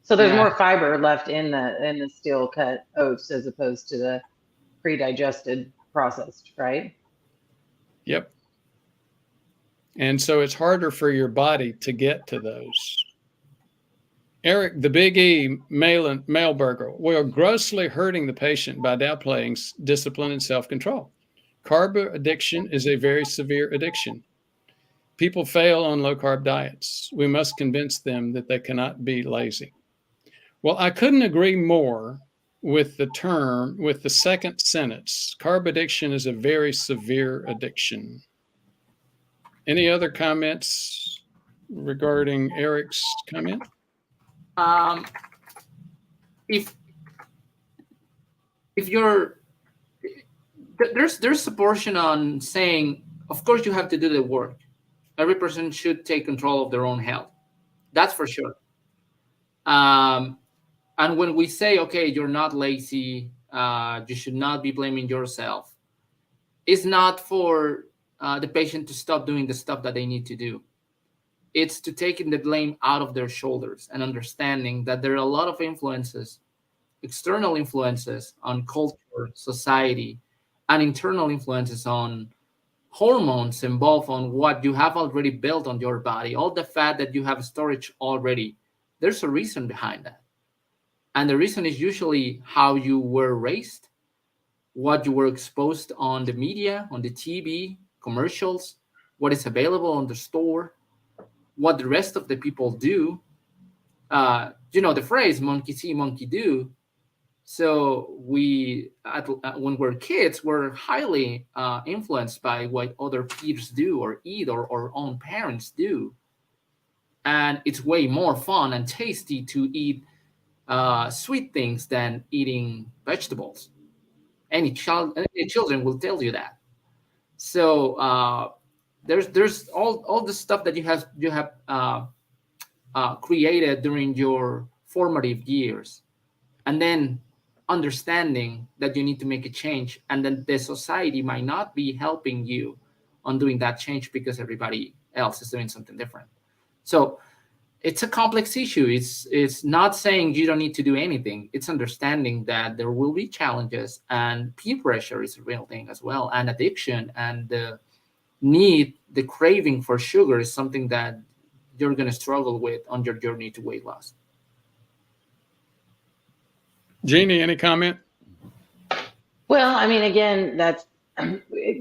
So there's more fiber left in the steel cut oats as opposed to the pre-digested processed, right? Yep. And so it's harder for your body to get to those. Eric, the Big E Mailburger, we are grossly hurting the patient by downplaying discipline and self-control. Carb addiction is a very severe addiction. People fail on low-carb diets. We must convince them that they cannot be lazy. Well, I couldn't agree more with the second sentence. Carb addiction is a very severe addiction. Any other comments regarding Eric's comment? If you're there's a portion on saying, of course, you have to do the work. Every person should take control of their own health. That's for sure. And when we say, okay, you're not lazy, you should not be blaming yourself, it's not for the patient to stop doing the stuff that they need to do. It's to taking the blame out of their shoulders and understanding that there are a lot of influences, external influences on culture, society, and internal influences on hormones involved on what you have already built on your body, all the fat that you have storage already. There's a reason behind that. And the reason is usually how you were raised, what you were exposed on the media, on the TV, commercials, what is available on the store, what the rest of the people do. The phrase monkey see, monkey do. So when we're kids, we're highly influenced by what other peers do or eat or our own parents do. And it's way more fun and tasty to eat sweet things than eating vegetables. Any children will tell you that. So there's all the stuff that you have created during your formative years, and then understanding that you need to make a change, and then the society might not be helping you on doing that change because everybody else is doing something different. So it's a complex issue. It's not saying you don't need to do anything. It's understanding that there will be challenges, and peer pressure is a real thing as well, and addiction and the craving for sugar is something that you're going to struggle with on your journey to weight loss. Jeannie, any comment? Well, I mean, again, that's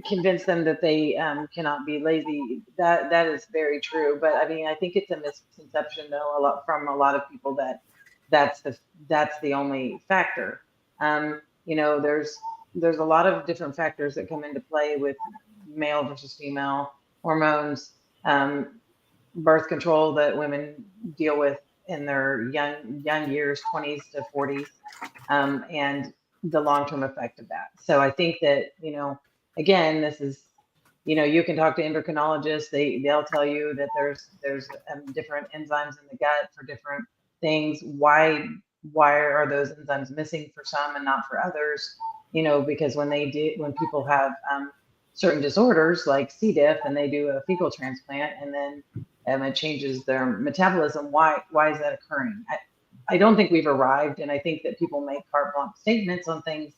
convince them that they cannot be lazy. That is very true. But I mean, I think it's a misconception, though, from a lot of people that that's the only factor. There's a lot of different factors that come into play with male versus female hormones, birth control that women deal with in their young years, 20s to 40s, and the long-term effect of that. So I think that, again, this is, you can talk to endocrinologists. They'll tell you that there's different enzymes in the gut for different things. Why are those enzymes missing for some and not for others? Because when people have certain disorders like C. diff and they do a fecal transplant and then it changes their metabolism, why is that occurring? I don't think we've arrived, and I think that people make carte blanche statements on things,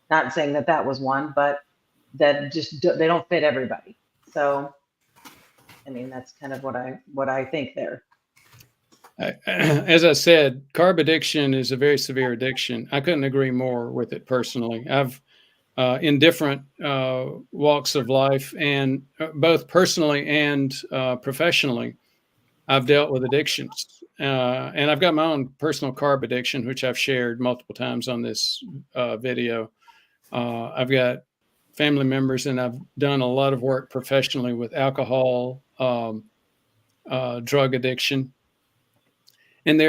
not saying that was one, but that just they don't fit everybody. So, I mean, that's kind of what I think there. As I said, carb addiction is a very severe addiction. I couldn't agree more with it personally. I've in different walks of life, and both personally and professionally, I've dealt with addictions. And I've got my own personal carb addiction, which I've shared multiple times on this video. I've got family members, and I've done a lot of work professionally with alcohol, drug addiction. And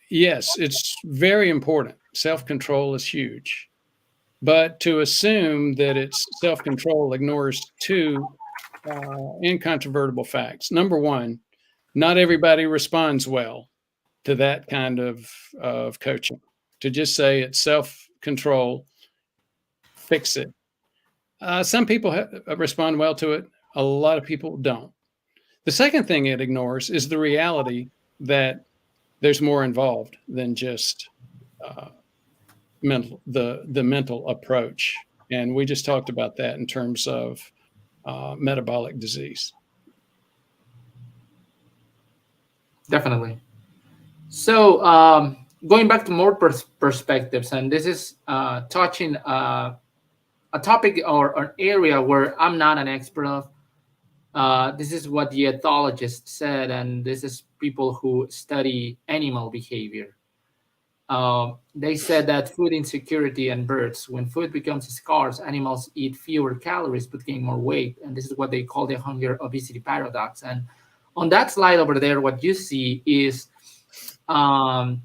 yes, it's very important. Self-control is huge. But to assume that it's self-control ignores two incontrovertible facts. Number one, not everybody responds well to that kind of coaching. To just say it's self-control, fix it. Some people respond well to it. A lot of people don't. The second thing it ignores is the reality that there's more involved than just the mental approach. And we just talked about that in terms of metabolic disease. Definitely. So going back to more perspectives, and this is touching a topic or an area where I'm not an expert of. This is what the ethologist said, and this is people who study animal behavior. They said that food insecurity and birds, when food becomes scarce, animals eat fewer calories but gain more weight. And this is what they call the hunger obesity paradox. And on that slide over there, what you see is the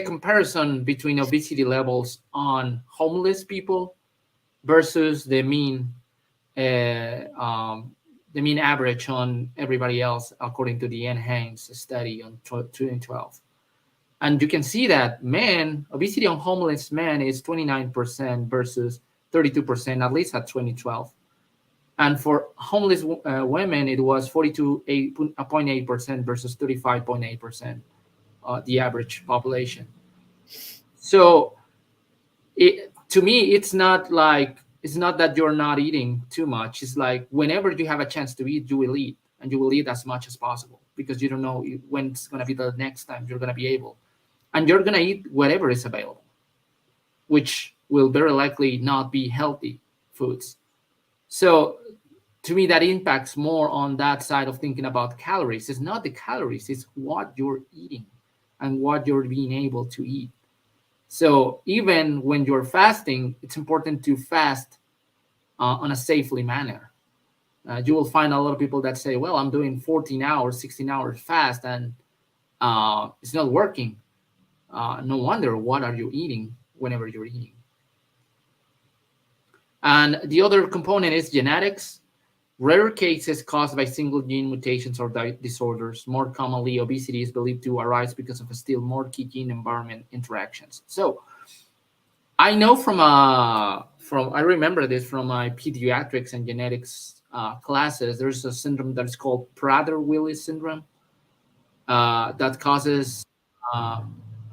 comparison between obesity levels on homeless people versus the mean average on everybody else, according to the NHANES study on 2012. And you can see that obesity on homeless men is 29% versus 32%, at least at 2012. And for homeless women, it was 42.8% versus 35.8%, the average population. So to me, it's not that you're not eating too much. It's like whenever you have a chance to eat, you will eat, and you will eat as much as possible because you don't know when it's going to be the next time you're going to be able. And you're going to eat whatever is available, which will very likely not be healthy foods. So to me, that impacts more on that side of thinking about calories. It's not the calories, it's what you're eating and what you're being able to eat. So even when you're fasting, it's important to fast on a safely manner. You will find a lot of people that say, well, I'm doing 14 hours, 16 hours fast, and it's not working. No wonder. What are you eating whenever you're eating? And the other component is genetics. Rare cases caused by single gene mutations or disorders. More commonly, obesity is believed to arise because of a still more key gene environment interactions. So I know I remember this from my pediatrics and genetics classes. There's a syndrome that's called Prader-Willi syndrome that causes uh,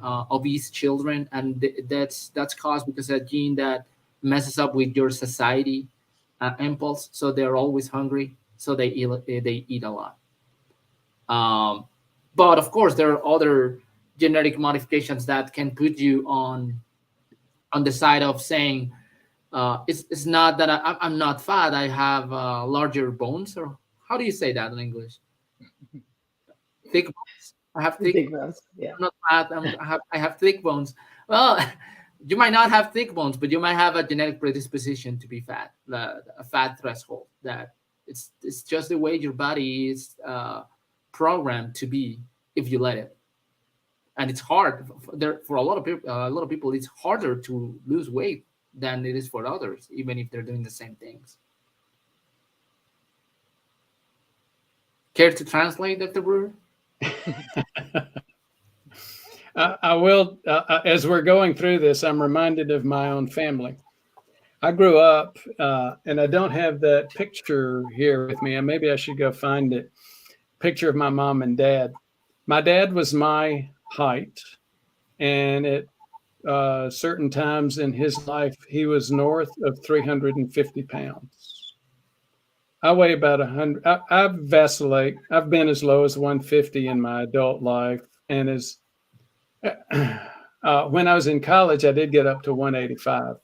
obese children, and that's caused because of a gene that messes up with your satiety impulse. So they're always hungry, so they eat a lot. Um, but of course, there are other genetic modifications that can put you on the side of saying it's not that I'm not fat. I have larger bones, or how do you say that in English? Thick bones. I have thick. Big ones. Yeah. I'm not fat. I have thick bones. Well, you might not have thick bones, but you might have a genetic predisposition to be fat, a fat threshold. That it's just the way your body is programmed to be if you let it. And it's hard for a lot of people. A lot of people, it's harder to lose weight than it is for others, even if they're doing the same things. Care to translate, Dr. Brewer? I will, as we're going through this, I'm reminded of my own family. I grew up, and I don't have that picture here with me, and maybe I should go find it. Picture of my mom and dad. My dad was my height, and at certain times in his life, he was north of 350 pounds. I weigh about 100. I vacillate. I've been as low as 150 in my adult life, and as when I was in college, I did get up to 185.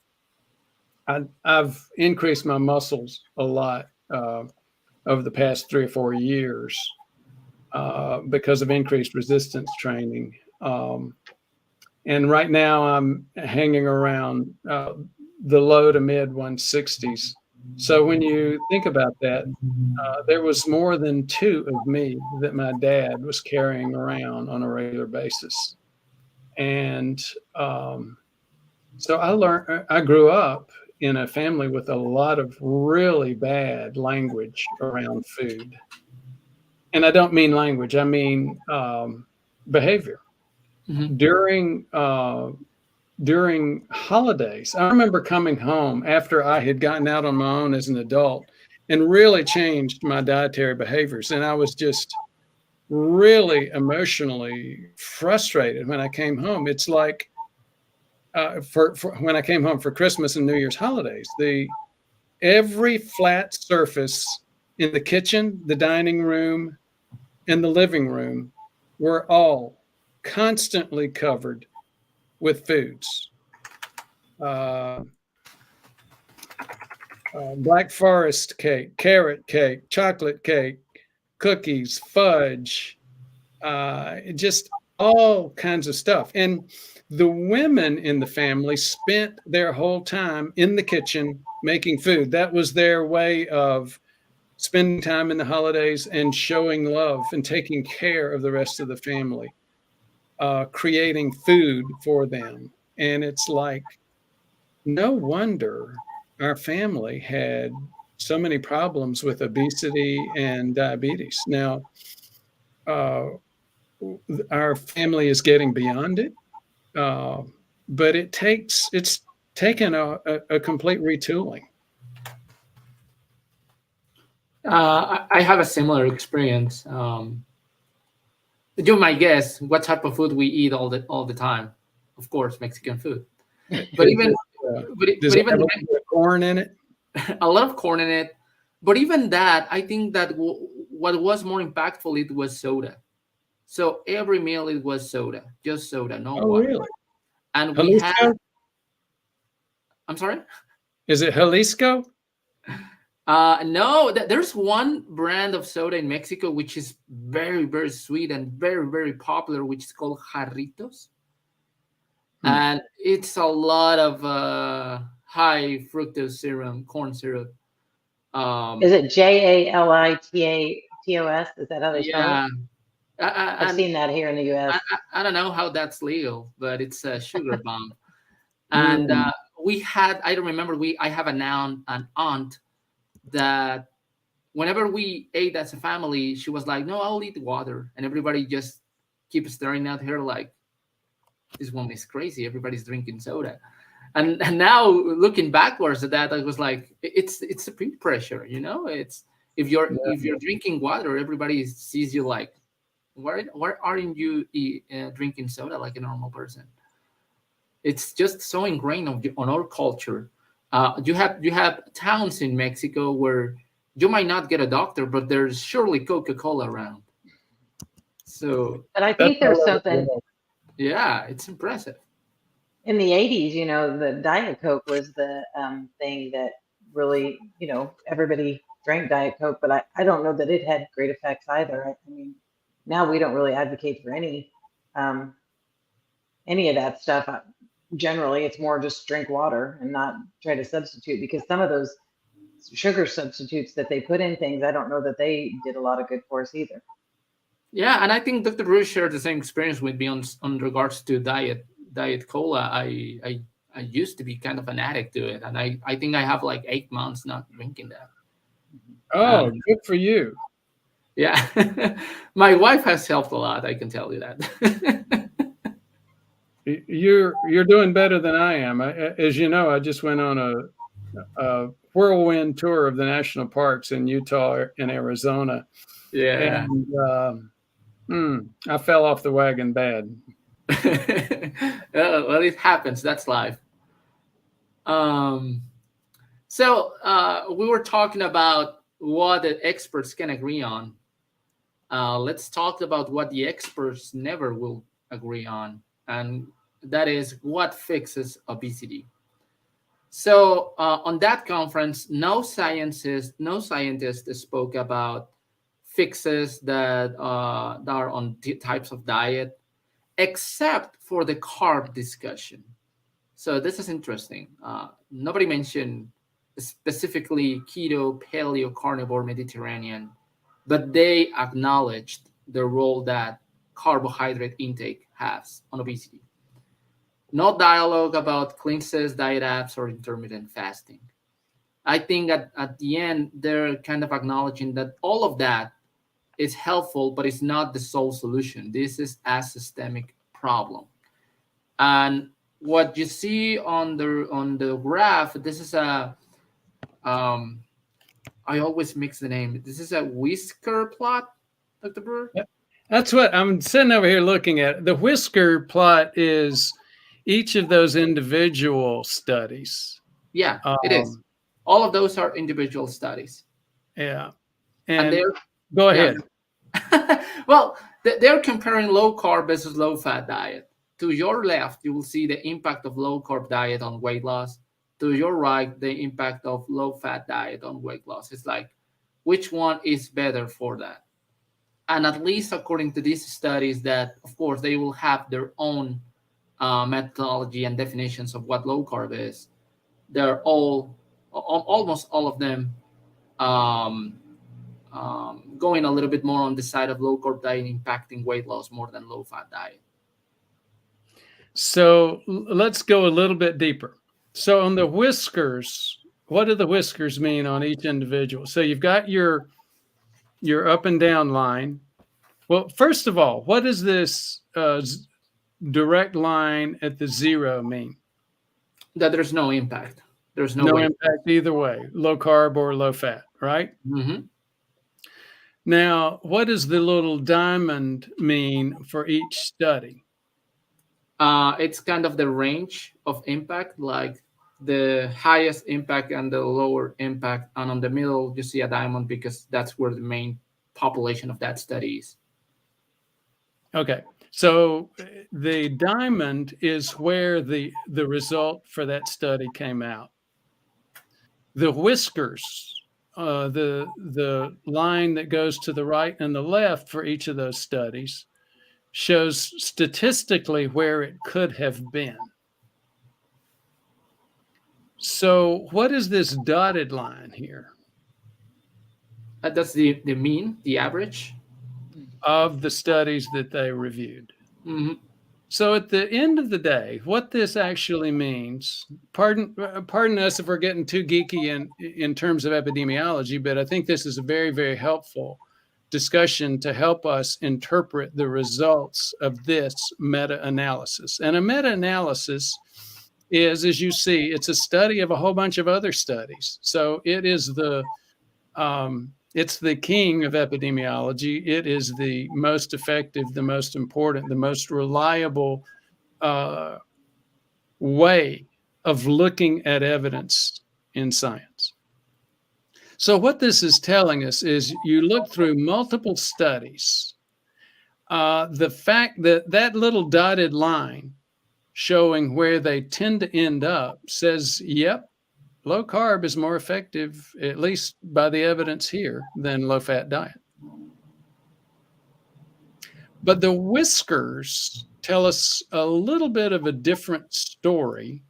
I've increased my muscles a lot over the past 3 or 4 years because of increased resistance training. And right now I'm hanging around the low to mid 160s. So when you think about that, there was more than 2 of me that my dad was carrying around on a regular basis. And so I grew up in a family with a lot of really bad language around food. And I don't mean language, I mean behavior. Mm-hmm. During holidays, I remember coming home after I had gotten out on my own as an adult and really changed my dietary behaviors. And I was just really emotionally frustrated when I came home. It's like for when I came home for Christmas and New Year's holidays, every flat surface in the kitchen, the dining room, and the living room were all constantly covered with foods. Black forest cake, carrot cake, chocolate cake, cookies, fudge, just all kinds of stuff. And the women in the family spent their whole time in the kitchen making food. That was their way of spending time in the holidays and showing love and taking care of the rest of the family, creating food for them. And it's like, no wonder our family had so many problems with obesity and diabetes. Now, our family is getting beyond it, but it's taken a complete retooling. I have a similar experience. You might guess what type of food we eat all the time. Of course, Mexican food. But even Does it have a little bit of corn in it? A lot of corn in it. But even that, I think that what was more impactful, it was soda. So every meal it was soda, just soda, no water. Really? And Jalisco? we had. I'm sorry. Is it Jalisco? No, there's one brand of soda in Mexico which is very, very sweet and very, very popular, which is called Jarritos. And it's a lot of high fructose syrup, corn syrup. Is it JALITATOS? Is that how they spell it? Yeah, I've and seen that here in the U.S. I don't know how that's legal, but it's a sugar bomb. And Mm. I don't remember, I have an aunt that whenever we ate as a family, she was like, no, I'll eat water. And everybody just keeps staring at her like, this woman is crazy. Everybody's drinking soda. And now looking backwards at that, I was like, it's a peer pressure, it's, if you're drinking water, everybody sees you like, why aren't you drinking soda like a normal person? It's just so ingrained on our culture. You have towns in Mexico where you might not get a doctor, but there's surely Coca-Cola around. So But I That's think there's something yeah, it's impressive. in the 80s, the Diet Coke was the thing that really, everybody drank Diet Coke, but I don't know that it had great effects either. I mean, now we don't really advocate for um, any of that stuff. Generally, it's more just drink water and not try to substitute, because some of those sugar substitutes that they put in things, I don't know that they did a lot of good for us either. Yeah, and I think Dr. Bruce shared the same experience with me on regards to diet cola. I used to be kind of an addict to it, and I think I have like 8 months not drinking that. Oh, good for you. Yeah, my wife has helped a lot. I can tell you that. You're doing better than I am. As you know, I just went on a whirlwind tour of the national parks in Utah and Arizona, Yeah. and I fell off the wagon bad. Well, it happens. That's life. Um, so we were talking about what the experts can agree on. Let's talk about what the experts never will agree on, and that is what fixes obesity. So on that conference, no scientist spoke about fixes that are on types of diet, except for the carb discussion. So this is interesting. Nobody mentioned specifically keto, paleo, carnivore, Mediterranean, but they acknowledged the role that carbohydrate intake has on obesity. No dialogue about cleanses, diet apps, or intermittent fasting. I think at the end, they're kind of acknowledging that all of that is helpful, but it's not the sole solution. This is a systemic problem. And what you see on the graph, this is um, I always mix the name. This is a whisker plot, Dr. Brewer. That's what I'm sitting over here looking at. The whisker plot is each of those individual studies. Yeah, it is. All of those are individual studies. Yeah. And And they're go ahead. well, they're comparing low carb versus low fat diet. To your left, you will see the impact of low carb diet on weight loss. To your right, the impact of low fat diet on weight loss. It's like, which one is better for that? And at least according to these studies, that of course they will have their own methodology and definitions of what low carb is. They're almost all of them um, going a little bit more on the side of low carb diet impacting weight loss more than low fat diet. So let's go a little bit deeper. So on the whiskers, what do the whiskers mean on each individual? So you've got your up and down line. Well, first of all, what does this direct line at the 0 mean? That there's no impact. There's no No weight. impact either way, low carb or low fat, right? Mm-hmm. Now, what does the little diamond mean for each study? It's kind of the range of impact, like the highest impact and the lower impact. And on the middle, you see a diamond because that's where the main population of that study is. Okay. So the diamond is where the result for that study came out. The whiskers, the line that goes to the right and the left for each of those studies, shows statistically where it could have been. So what is this dotted line here? That's the mean, the average of the studies that they reviewed. Mm-hmm. So at the end of the day, what this actually means, pardon us if we're getting too geeky in terms of epidemiology, but I think this is a very, very helpful discussion to help us interpret the results of this meta-analysis. And a meta-analysis is, as you see, it's a study of a whole bunch of other studies. So it is it's the king of epidemiology. It is the most effective, the most important, the most reliable way of looking at evidence in science. So what this is telling us is you look through multiple studies. The fact that that little dotted line showing where they tend to end up says, yep, low carb is more effective, at least by the evidence here, than low fat diet. But the whiskers tell us a little bit of a different story.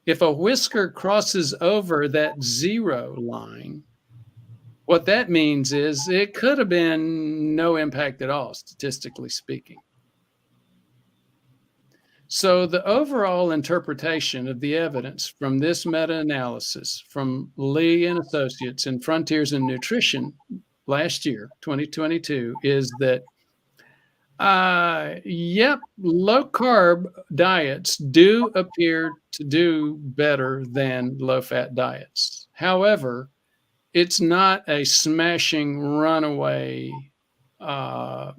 If a whisker crosses over that 0 line, what that means is it could have been no impact at all, statistically speaking. So the overall interpretation of the evidence from this meta-analysis from Lee and Associates in Frontiers in Nutrition last year, 2022, is that, yep, low-carb diets do appear to do better than low-fat diets. However, it's not a smashing runaway, no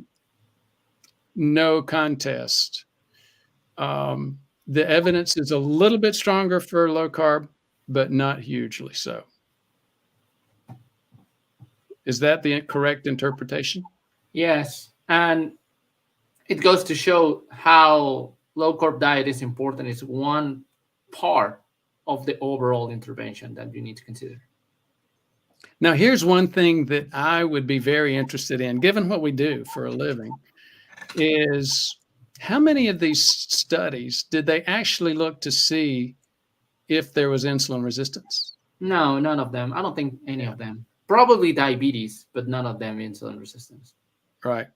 contest. The evidence is a little bit stronger for low carb, but not hugely so. Is that the correct interpretation? Yes. And it goes to show how low carb diet is important. It's one part of the overall intervention that you need to consider. Now, here's one thing that I would be very interested in, given what we do for a living, is how many of these studies did they actually look to see if there was insulin resistance? No, none of them. I don't think any of them. Probably diabetes, but none of them insulin resistance. Right.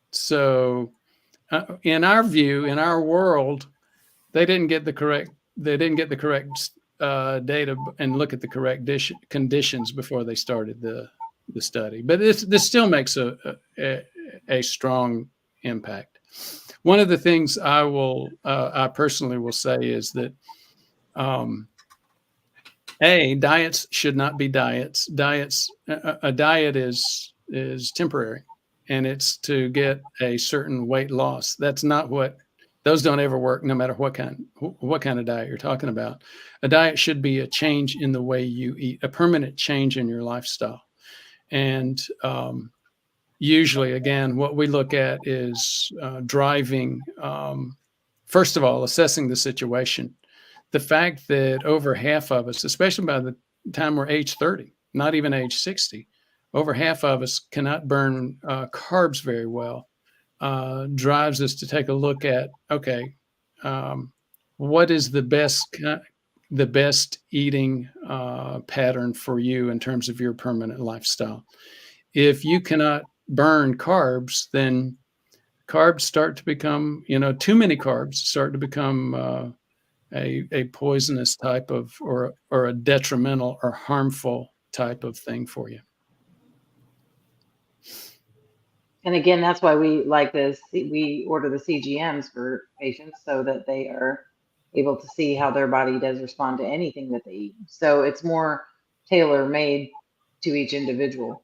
So in our view, in our world, they didn't get the correct data and look at the correct conditions before they started the study. But this still makes a strong impact. One of the things I personally will say is that diets should not be diets. A diet is temporary, and it's to get a certain weight loss. That's not those don't ever work, no matter what kind of diet you're talking about. A diet should be a change in the way you eat, a permanent change in your lifestyle. And usually, again, what we look at is driving, first of all, assessing the situation. The fact that over half of us, especially by the time we're age 30, not even age 60, over half of us cannot burn carbs very well, drives us to take a look at, okay, what is the best eating pattern for you in terms of your permanent lifestyle? If you cannot burn carbs, then carbs start to become, too many carbs start to become a poisonous type of, or a detrimental or harmful type of thing for you. And again, that's why we like this. We order the CGMs for patients so that they are able to see how their body does respond to anything that they eat. So it's more tailor-made to each individual.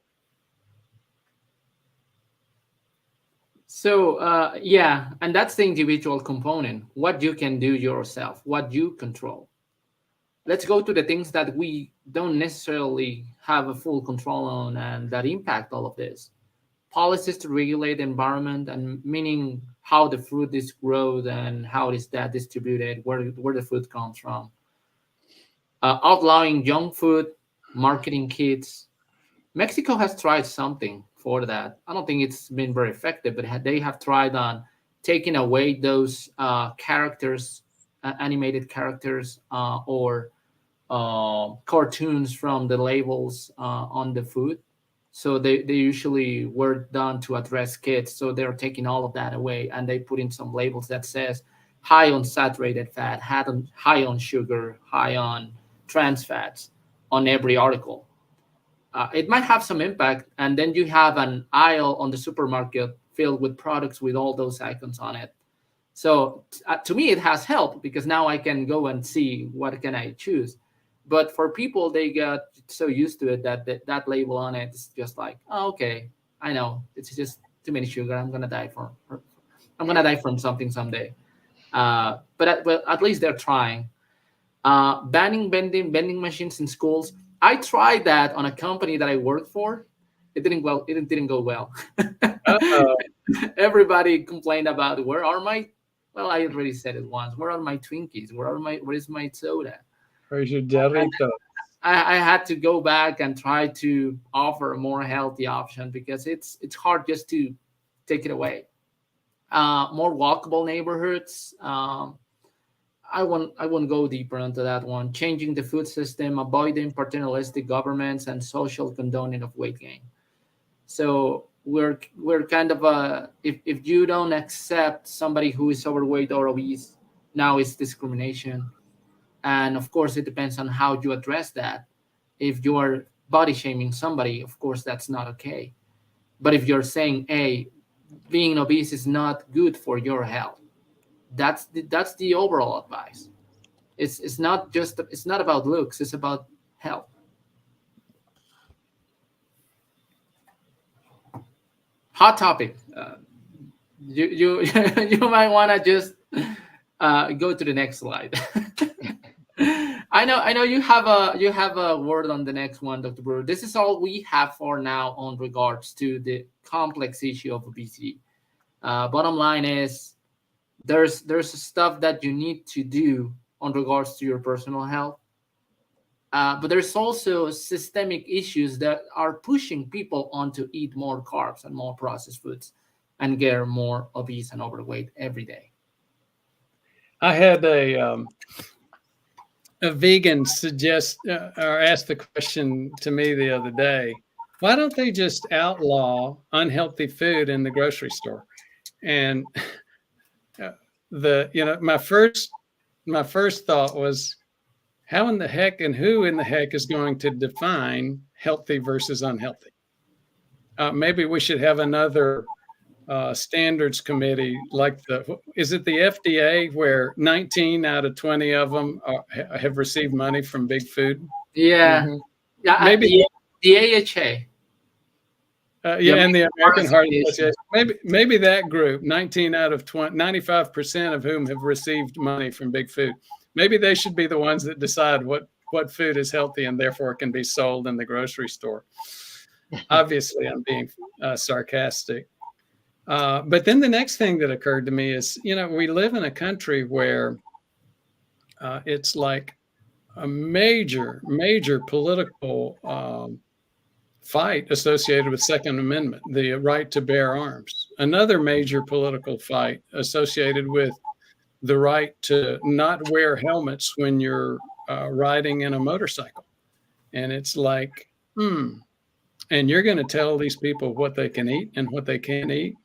So, and that's the individual component, what you can do yourself, what you control. Let's go to the things that we don't necessarily have a full control on and that impact all of this. Policies to regulate the environment, and meaning how the food is grown and how is that distributed, where the food comes from. Outlawing junk food, marketing kids. Mexico has tried something for that. I don't think it's been very effective, but they have tried on taking away those characters, animated characters, or cartoons from the labels on the food. So they usually were done to address kids. So they're taking all of that away, and they put in some labels that says high on saturated fat, high on sugar, high on trans fats on every article. It might have some impact, and then you have an aisle on the supermarket filled with products with all those icons on it. So to me, it has helped because now I can go and see what can I choose. But for people, they got so used to it that label on it is just like, oh, okay, I know it's just too many sugar. I'm gonna die from something someday. But at least they're trying. Banning vending machines in schools. I tried that on a company that I worked for. It didn't go well. Uh-oh. Everybody complained about where are my. Well, I already said it once. Where are my Twinkies? Where is my soda? Where's your Dorito? I had to go back and try to offer a more healthy option because it's hard just to take it away. More walkable neighborhoods. I won't go deeper into that one. Changing the food system, avoiding paternalistic governments, and social condoning of weight gain. So we're kind of if you don't accept somebody who is overweight or obese, now it's discrimination. And of course, it depends on how you address that. If you are body shaming somebody, of course, that's not okay. But if you're saying, hey, being obese is not good for your health, that's the overall advice. It's not about looks, it's about health. Hot topic. You you might want to just go to the next slide. I know you have a word on the next one, Dr. Brewer. This is all we have for now on regards to the complex issue of obesity. Bottom line is there's stuff that you need to do on regards to your personal health, but there's also systemic issues that are pushing people on to eat more carbs and more processed foods and get more obese and overweight every day. I had a vegan suggest or ask the question to me the other day, why don't they just outlaw unhealthy food in the grocery store? And my first thought was, how in the heck and who in the heck is going to define healthy versus unhealthy? Maybe we should have another standards committee, like is it the FDA, where 19 out of 20 of them have received money from big food? Yeah, yeah. Maybe the AHA. And the American Heart Association. Maybe that group, 19 out of 20, 95% of whom have received money from big food. Maybe they should be the ones that decide what food is healthy and therefore can be sold in the grocery store. Obviously, I'm being sarcastic. But then the next thing that occurred to me is, we live in a country where it's like a major political fight associated with Second Amendment, the right to bear arms. Another major political fight associated with the right to not wear helmets when you're riding in a motorcycle. And it's like, and you're going to tell these people what they can eat and what they can't eat?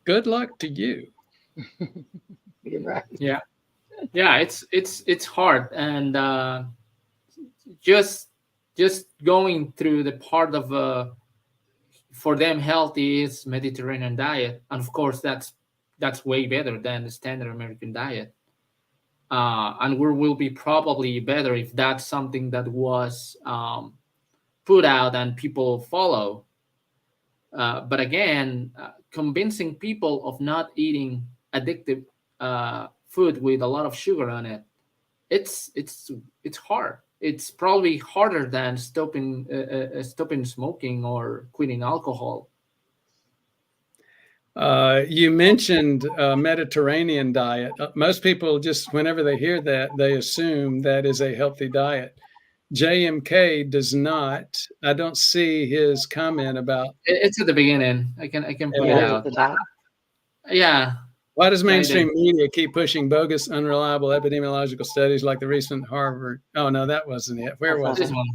Good luck to you. You're right. Yeah, it's hard, and just going through the part of for them healthy is Mediterranean diet, and of course that's way better than the standard American diet, and we will be probably better if that's something that was put out and people follow. But again, convincing people of not eating addictive food with a lot of sugar on it, it's hard. It's probably harder than stopping smoking or quitting alcohol. You mentioned Mediterranean diet. Most people just, whenever they hear that, they assume that is a healthy diet. JMK does not. I don't see his comment about. It's at the beginning. I can put it out. Yeah. Why does mainstream Guidance. media keep pushing bogus, unreliable epidemiological studies like the recent Harvard? Oh, no, that wasn't it. Where was This it? one.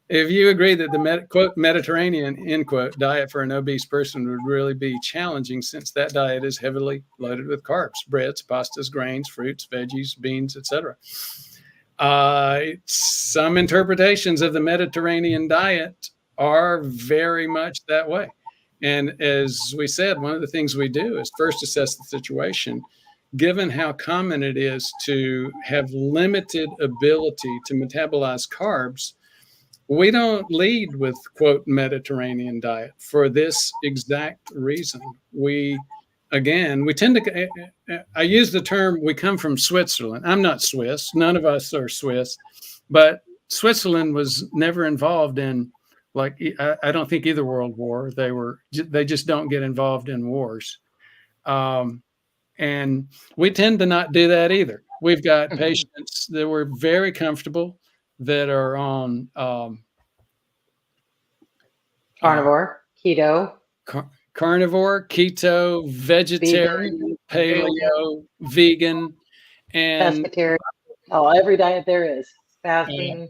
If you agree that the quote Mediterranean end quote diet for an obese person would really be challenging, since that diet is heavily loaded with carbs, breads, pastas, grains, fruits, veggies, beans, etc. Some interpretations of the Mediterranean diet are very much that way. And as we said, one of the things we do is first assess the situation. Given how common it is to have limited ability to metabolize carbs, we don't lead with, quote, Mediterranean diet for this exact reason. We tend to, I use the term, we come from Switzerland. I'm not Swiss. None of us are Swiss. But Switzerland was never involved in, like, I don't think either world war. They just don't get involved in wars. And we tend to not do that either. We've got patients that were very comfortable that are on Carnivore, keto, carnivore, keto, vegetarian, paleo, vegan, and pescatarian. Oh, every diet there is. Fasting.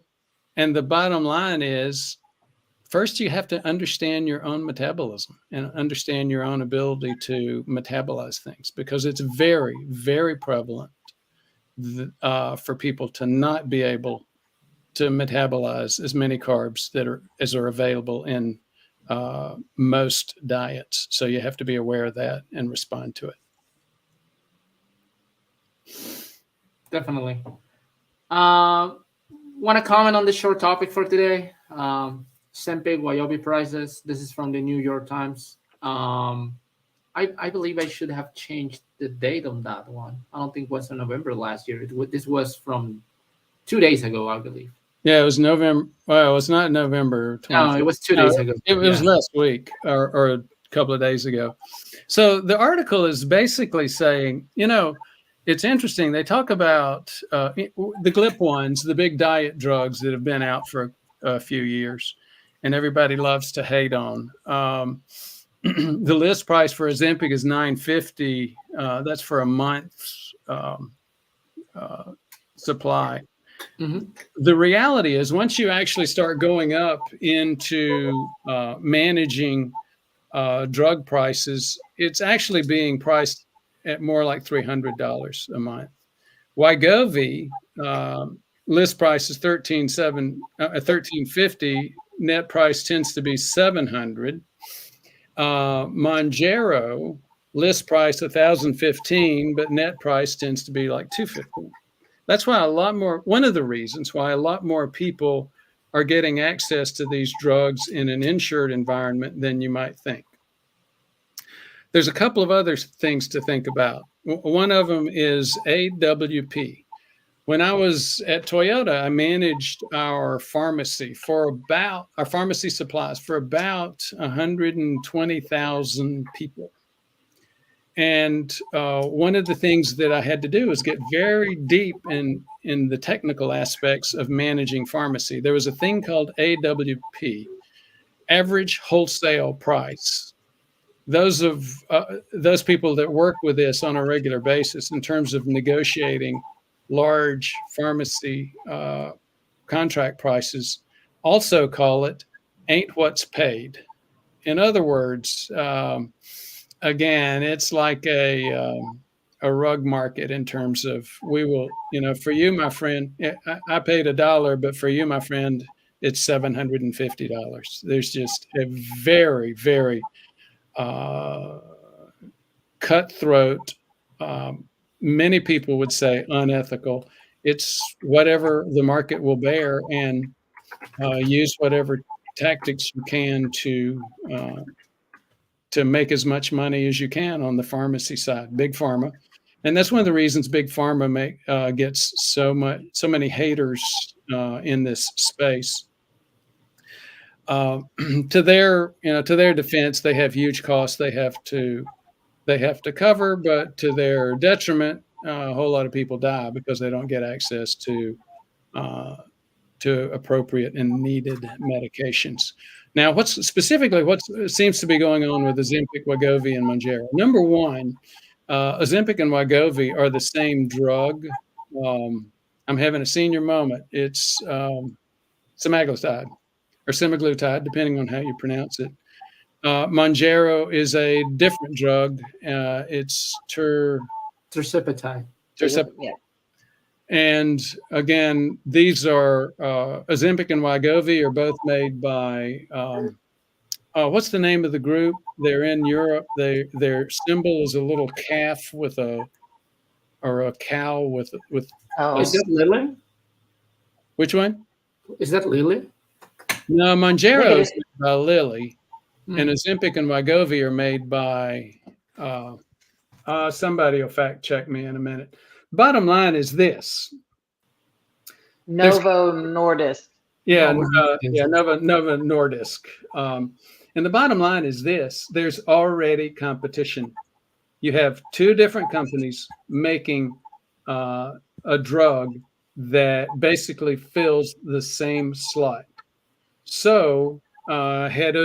And the bottom line is, first you have to understand your own metabolism and understand your own ability to metabolize things, because it's very, very prevalent for people to not be able to metabolize as many carbs as are available in most diets. So you have to be aware of that and respond to it. Definitely. Want to comment on this short topic for today? Ozempic, Wayobi prices. This is from the New York Times. I believe I should have changed the date on that one. I don't think it was in November last year. This was from 2 days ago, I believe. Yeah, it was November. Well, it's not November 25th. No, it was 2 days ago. It was last week or a couple of days ago. So the article is basically saying, it's interesting. They talk about the GLP-1s, the big diet drugs that have been out for a few years, and everybody loves to hate on. The list price for Ozempic is $950. That's for a month's supply. Mm-hmm. The reality is, once you actually start going up into managing drug prices, it's actually being priced at more like $300 a month. Wegovy list price is $1,350. Net price tends to be $700. Mounjaro list price $1,015, but net price tends to be like $250. That's why one of the reasons why a lot more people are getting access to these drugs in an insured environment than you might think. There's a couple of other things to think about. One of them is AWP. When I was at Toyota, I managed our pharmacy supplies for about 120,000 people. And one of the things that I had to do was get very deep in the technical aspects of managing pharmacy. There was a thing called AWP, average wholesale price. Those people that work with this on a regular basis in terms of negotiating large pharmacy contract prices also call it ain't what's paid. In other words, again, it's like a rug market in terms of, we will, for you, my friend, I paid $1, but for you, my friend, it's $750. There's just a very, very cutthroat, many people would say unethical. It's whatever the market will bear, and use whatever tactics you can to make as much money as you can on the pharmacy side, big pharma. And that's one of the reasons big pharma gets so many haters in this space. To their defense, they have huge costs they have to cover, but to their detriment, a whole lot of people die because they don't get access to appropriate and needed medications. Now, what seems to be going on with Ozempic, Wegovy, and Mounjaro? Number one, Ozempic and Wegovy are the same drug. I'm having a senior moment. It's semaglutide or semaglutide, depending on how you pronounce it. Mounjaro is a different drug. It's Tirzepatide. Yeah. And again, these are Ozempic and Wegovy are both made by what's the name of the group? They're in Europe. Their symbol is a little calf with a cow with Oh, Is that Lilly? which one? Is that Lilly? No, Mounjaro is made by Lilly, Hmm. and Ozempic and Wegovy are made by somebody will fact check me in a minute. Bottom line is this. Novo Nordisk. Yeah, No. Nova Nordisk. And the bottom line is this: there's already competition. You have two different companies making a drug that basically fills the same slot. So had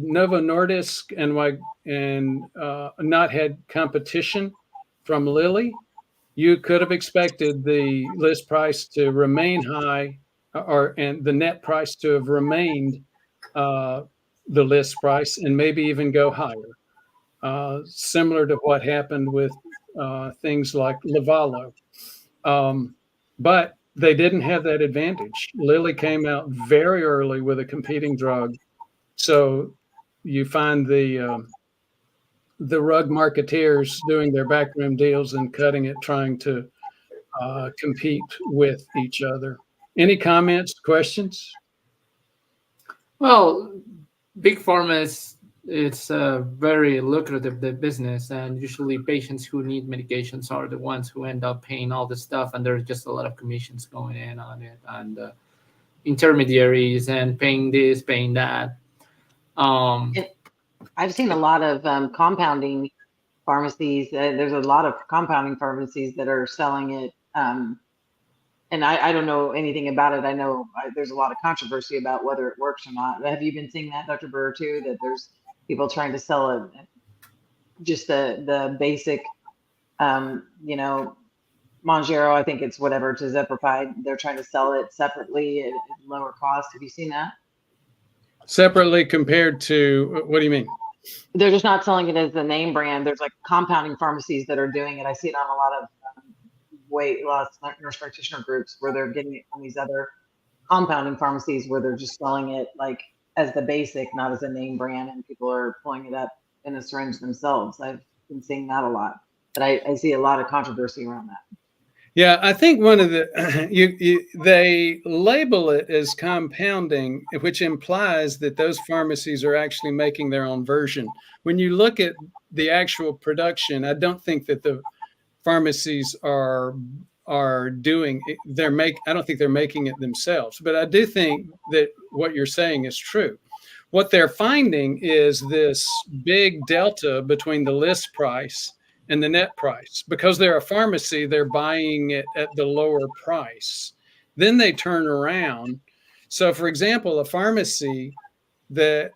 Novo Nordisk and not had competition from Lilly, you could have expected the list price to remain high, and the net price to have remained the list price and maybe even go higher, similar to what happened with things like Livalo. But they didn't have that advantage. Lilly came out very early with a competing drug, so you find the rug marketeers doing their backroom deals and cutting it, trying to compete with each other. Any comments, questions? Well, big pharma it's a very lucrative business, and usually patients who need medications are the ones who end up paying all the stuff, and there's just a lot of commissions going in on it, and intermediaries and paying this, paying that. I've seen a lot of compounding pharmacies. There's a lot of compounding pharmacies that are selling it. And I don't know anything about it. I know there's a lot of controversy about whether it works or not. Have you been seeing that, Dr. Burr, too? That there's people trying to sell it, just the basic, Mounjaro, I think it's whatever, tirzepatide. They're trying to sell it separately at lower cost. Have you seen that? Separately compared to, what do you mean? They're just not selling it as the name brand. There's like compounding pharmacies that are doing it. I see it on a lot of nurse practitioner groups where they're getting it from these other compounding pharmacies where they're just selling it like as the basic, not as a name brand, and people are pulling it up in a syringe themselves. I've been seeing that a lot, but I see a lot of controversy around that. Yeah, I think one of the they label it as compounding, which implies that those pharmacies are actually making their own version. When you look at the actual production, I don't think that the pharmacies are doing I don't think they're making it themselves, but I do think that what you're saying is true. What they're finding is this big delta between the list price and the net price. Because they're a pharmacy, they're buying it at the lower price. Then they turn around. So, for example, a pharmacy that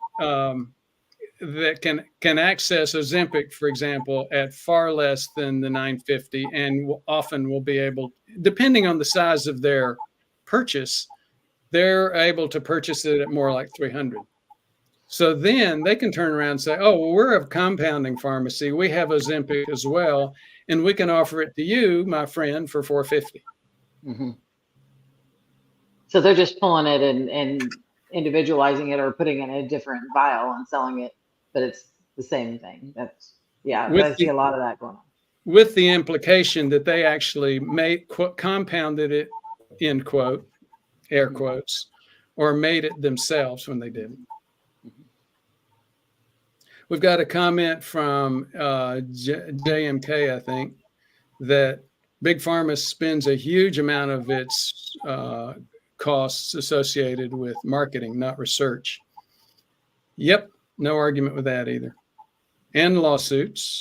that can access Ozempic, for example, at far less than the $950, and often will be able, depending on the size of their purchase, they're able to purchase it at more like $300. So then they can turn around and say, oh, well, we're a compounding pharmacy. We have Ozempic as well, and we can offer it to you, my friend, for $450. Mm-hmm. So they're just pulling it and individualizing it or putting it in a different vial and selling it, but it's the same thing. That's, I see a lot of that going on. With the implication that they actually compounded it, end quote, air quotes, or made it themselves when they didn't. We've got a comment from JMK, I think, that Big Pharma spends a huge amount of its costs associated with marketing, not research. Yep, no argument with that either. And lawsuits.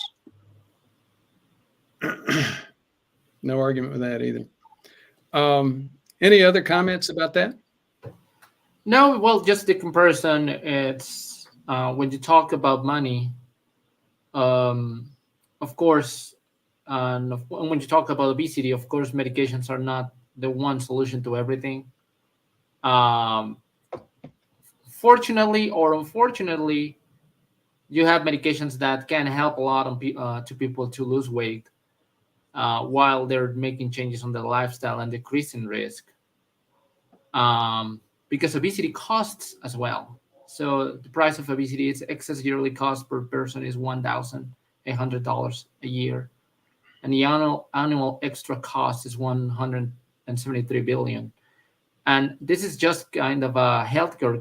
No argument with that either. Any other comments about that? No, well, just the comparison. It's when you talk about money, of course, And when you talk about obesity, of course, medications are not the one solution to everything. Um, Fortunately or unfortunately, you have medications that can help a lot to people to lose weight while they're making changes on their lifestyle and decreasing risk. Because obesity costs as well. So the price of obesity, its excess yearly cost per person is $1,800 a year, and the annual extra cost is 173 billion. And this is just kind of healthcare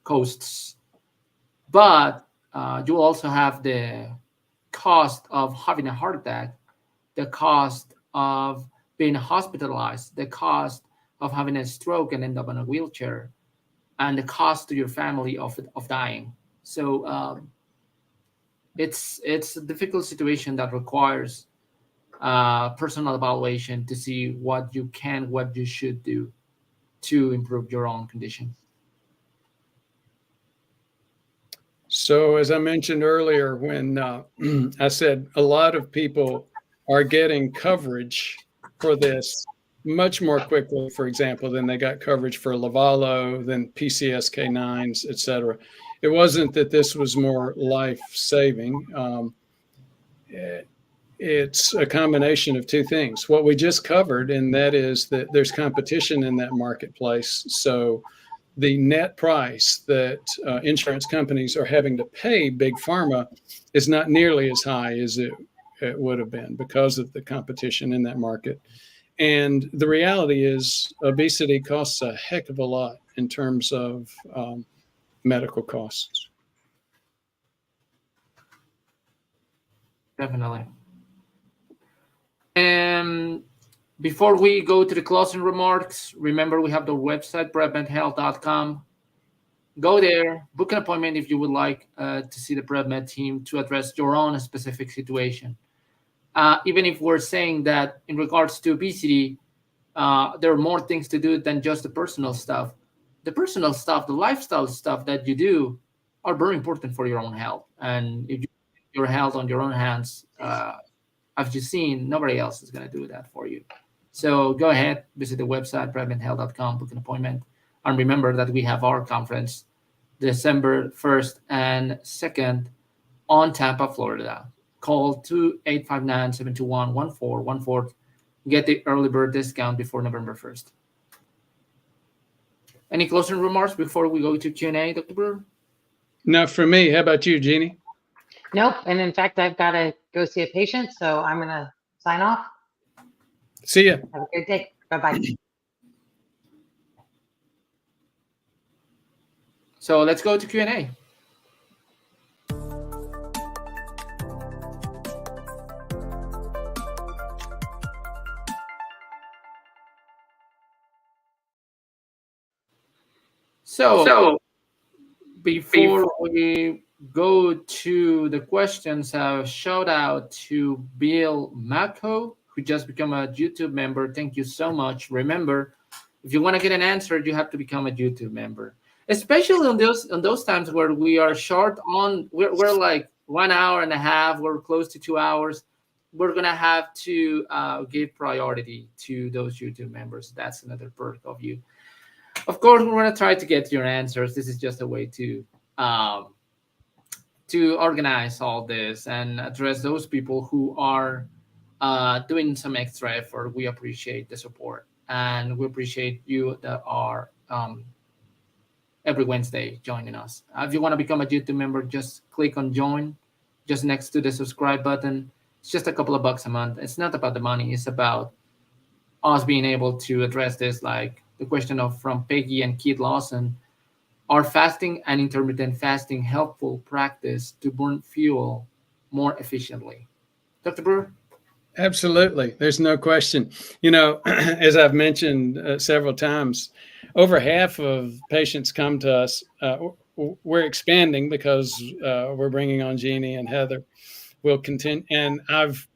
costs, but you also have the cost of having a heart attack, the cost of being hospitalized, the cost of having a stroke and end up in a wheelchair, and the cost to your family of dying. So it's a difficult situation that requires personal evaluation to see what you can, what you should do to improve your own condition. So, as I mentioned earlier, when I said a lot of people are getting coverage for this much more quickly, for example, than they got coverage for Livalo, than PCSK9s, et cetera. It wasn't that this was more life-saving. It's a combination of two things. What we just covered, and that is that there's competition in that marketplace. So the net price that insurance companies are having to pay Big Pharma is not nearly as high as it would have been because of the competition in that market. And the reality is obesity costs a heck of a lot in terms of medical costs. Definitely. And before we go to the closing remarks, remember we have the website, PrevMedHealth.com. Go there, book an appointment if you would like to see the PrevMed team to address your own specific situation. Even if we're saying that in regards to obesity, there are more things to do than just the personal stuff. The personal stuff, the lifestyle stuff that you do are very important for your own health. And if you put your health on your own hands, as you've seen, nobody else is going to do that for you. So go ahead, visit the website, PrevMedHealth.com, book an appointment. And remember that we have our conference December 1st and 2nd on Tampa, Florida. Call 2-859-721-1414. Get the early bird discount before November 1st. Any closing remarks before we go to Q&A, Dr. Brewer? Now, for me, how about you, Jeannie? Nope. And in fact, I've got to go see a patient, so I'm going to sign off. See ya. Have a good day. Bye-bye. So let's go to Q&A. So before we go to the questions, shout out to Bill Mako, who just become a YouTube member. Thank you so much. Remember, if you want to get an answer, you have to become a YouTube member. Especially on those times where we are short on, we're like 1 hour and a half, we're close to 2 hours. We're gonna have to give priority to those YouTube members. That's another perk of you. Of course, we're gonna try to get your answers. This is just a way to organize all this and address those people who are doing some extra effort. We appreciate the support, and we appreciate you that are every Wednesday joining us. If you want to become a YouTube member, just click on join, just next to the subscribe button. It's just a couple of bucks a month. It's not about the money. It's about us being able to address this, like the question from Peggy and Keith Lawson. Are fasting and intermittent fasting helpful practice to burn fuel more efficiently? Dr. Brewer? Absolutely. There's no question. You know, as I've mentioned several times, over half of patients come to us. We're expanding because we're bringing on Jeannie and Heather. We'll continue. And I've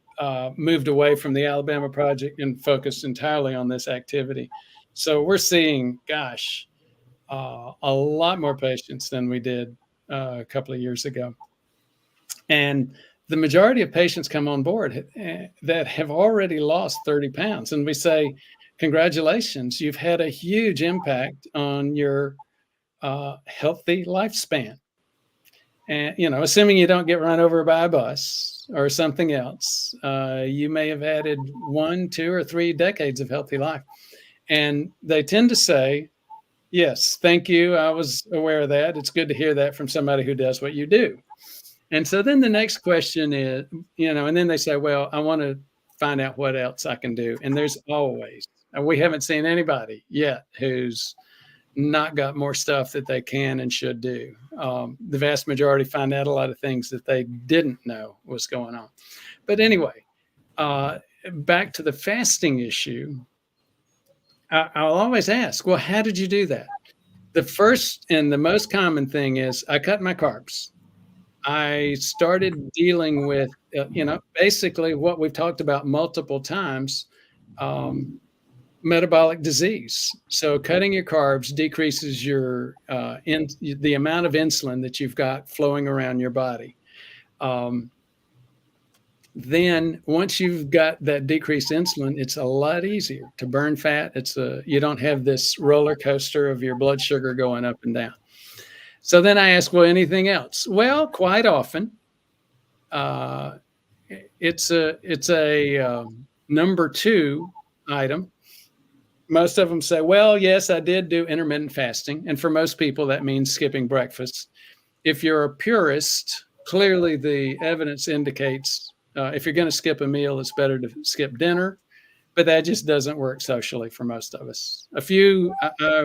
moved away from the Alabama project and focused entirely on this activity. So we're seeing, gosh, a lot more patients than we did a couple of years ago. And the majority of patients come on board that have already lost 30 pounds. And we say, congratulations, you've had a huge impact on your healthy lifespan. And, assuming you don't get run over by a bus or something else, you may have added 1, 2, or 3 decades of healthy life. And they tend to say, yes, thank you. I was aware of that. It's good to hear that from somebody who does what you do. And so then the next question is, and then they say, well, I want to find out what else I can do. And there's always, we haven't seen anybody yet who's not got more stuff that they can and should do. The vast majority find out a lot of things that they didn't know was going on. But anyway, back to the fasting issue, I'll always ask, well, how did you do that? The first and the most common thing is I cut my carbs. I started dealing with, basically what we've talked about multiple times, metabolic disease. So cutting your carbs decreases your the amount of insulin that you've got flowing around your body. Then once you've got that decreased insulin, it's a lot easier to burn fat. You don't have this roller coaster of your blood sugar going up and down. So then I ask, well, anything else? Well, quite often, it's a number 2 item. Most of them say, well, yes, I did do intermittent fasting. And for most people, that means skipping breakfast. If you're a purist, clearly the evidence indicates if you're going to skip a meal, it's better to skip dinner. But that just doesn't work socially for most of us.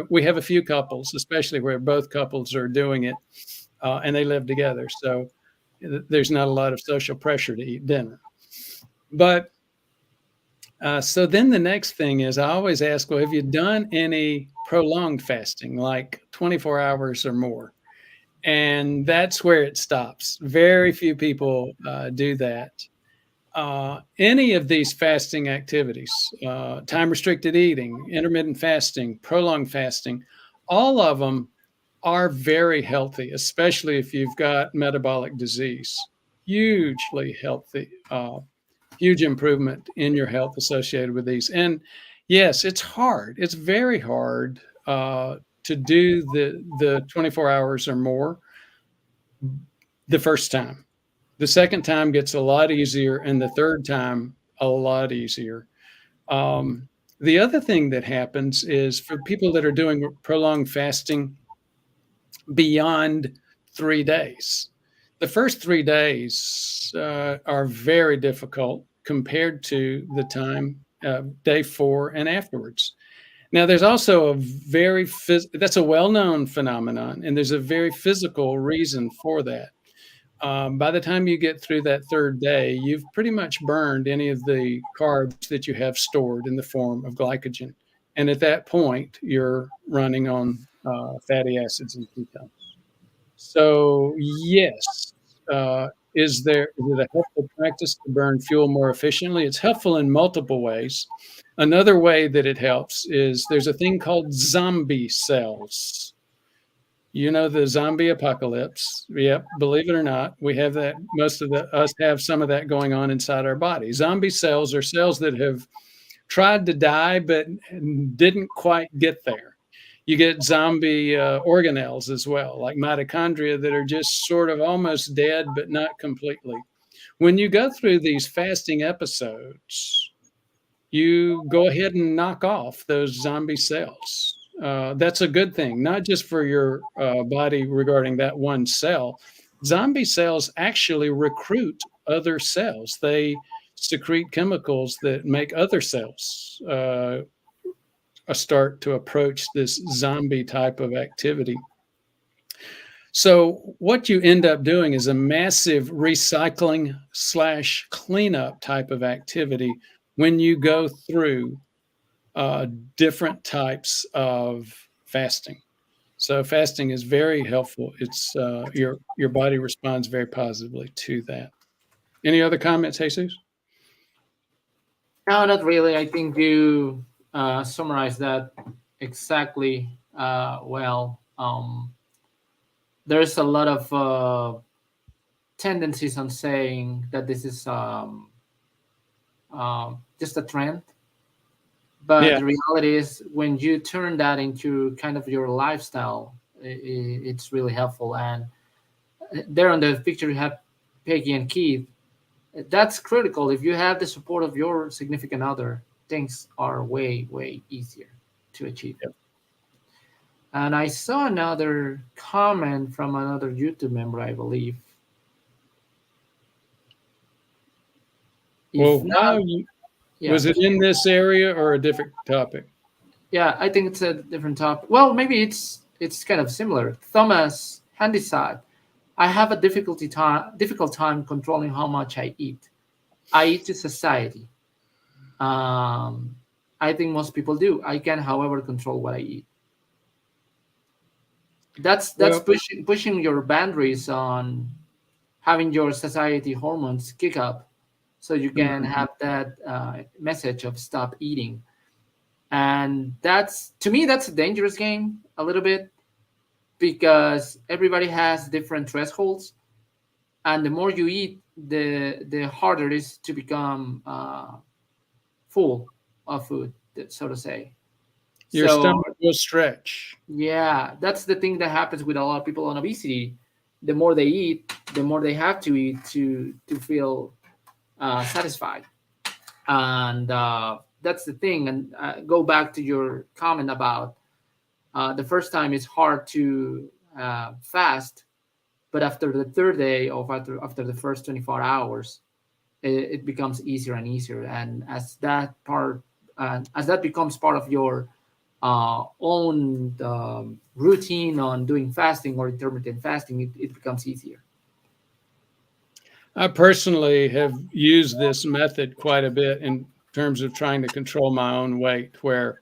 We have a few couples, especially where both couples are doing it and they live together. So there's not a lot of social pressure to eat dinner. But so then the next thing is I always ask, well, have you done any prolonged fasting, like 24 hours or more? And that's where it stops. Very few people do that. Any of these fasting activities, time-restricted eating, intermittent fasting, prolonged fasting, all of them are very healthy, especially if you've got metabolic disease. Hugely healthy, huge improvement in your health associated with these. And yes, it's hard. It's very hard to do the 24 hours or more the first time. The second time gets a lot easier, and the third time a lot easier. The other thing that happens is for people that are doing prolonged fasting beyond 3 days, the first 3 days are very difficult compared to the time day 4 and afterwards. Now, there's also that's a well-known phenomenon, and there's a very physical reason for that. By the time you get through that third day, you've pretty much burned any of the carbs that you have stored in the form of glycogen. And at that point, you're running on fatty acids and ketones. So yes, is it a helpful practice to burn fuel more efficiently? It's helpful in multiple ways. Another way that it helps is there's a thing called zombie cells. The zombie apocalypse. Yep, believe it or not, we have that. Most of us have some of that going on inside our body. Zombie cells are cells that have tried to die but didn't quite get there. You get zombie organelles as well, like mitochondria that are just sort of almost dead but not completely. When you go through these fasting episodes, you go ahead and knock off those zombie cells. That's a good thing, not just for your body regarding that one cell. Zombie cells actually recruit other cells. They secrete chemicals that make other cells start to approach this zombie type of activity. So what you end up doing is a massive recycling / cleanup type of activity when you go through different types of fasting. So fasting is very helpful. It's your body responds very positively to that. Any other comments, Jesus? No, not really. I think you summarized that exactly well. There's a lot of tendencies on saying that this is just a trend. But Yeah. the reality is, when you turn that into kind of your lifestyle, it's really helpful. And there on the picture you have Peggy and Keith. That's critical. If you have the support of your significant other, things are way, way easier to achieve. Yep. And I saw another comment from another YouTube member, I believe. If Well, not, yeah, was it in this area or a different topic? yeah, I think it's a different topic. Well, maybe it's kind of similar. Thomas Handyside. I have a difficult time controlling how much I eat. I eat to society. Um, I think most people do. I can, however, control what I eat. That's Well, pushing your boundaries on having your society hormones kick up, so you can mhm. have that message of stop eating. And that's, to me, that's a dangerous game a little bit, because everybody has different thresholds, and the more you eat, the harder it is to become full of food, so to say. Your So stomach will stretch. yeah, that's the thing that happens with a lot of people on obesity. The more they eat, the more they have to eat to feel satisfied. And that's the thing. And go back to your comment about the first time it's hard to fast, but after the third day, or after the first 24 hours, it becomes easier and easier. And as that becomes part of your own routine on doing fasting or intermittent fasting, it becomes easier. I personally have used this method quite a bit in terms of trying to control my own weight, where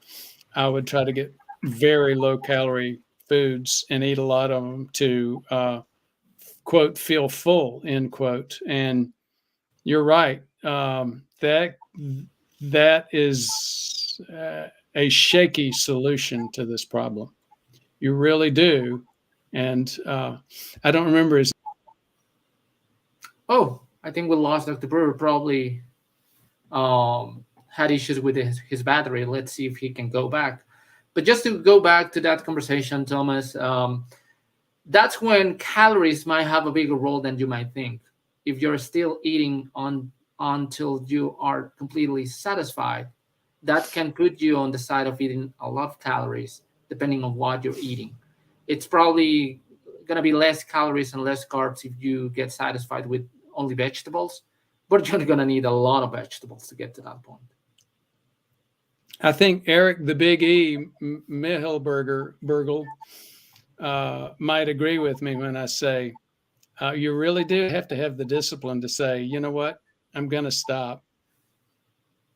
I would try to get very low calorie foods and eat a lot of them to quote feel full, end quote. And you're right. That is a shaky solution to this problem. You really do. And I don't remember his. Oh, I think we lost Dr. Brewer. Probably had issues with his battery. Let's see if he can go back. But just to go back to that conversation, Thomas, that's when calories might have a bigger role than you might think. If you're still eating on until you are completely satisfied, that can put you on the side of eating a lot of calories, depending on what you're eating. It's probably going to be less calories and less carbs if you get satisfied with only vegetables, but you're going to need a lot of vegetables to get to that point. I think Eric, the Big E, Mihelberger, might agree with me when I say you really do have to have the discipline to say, you know what, I'm going to stop.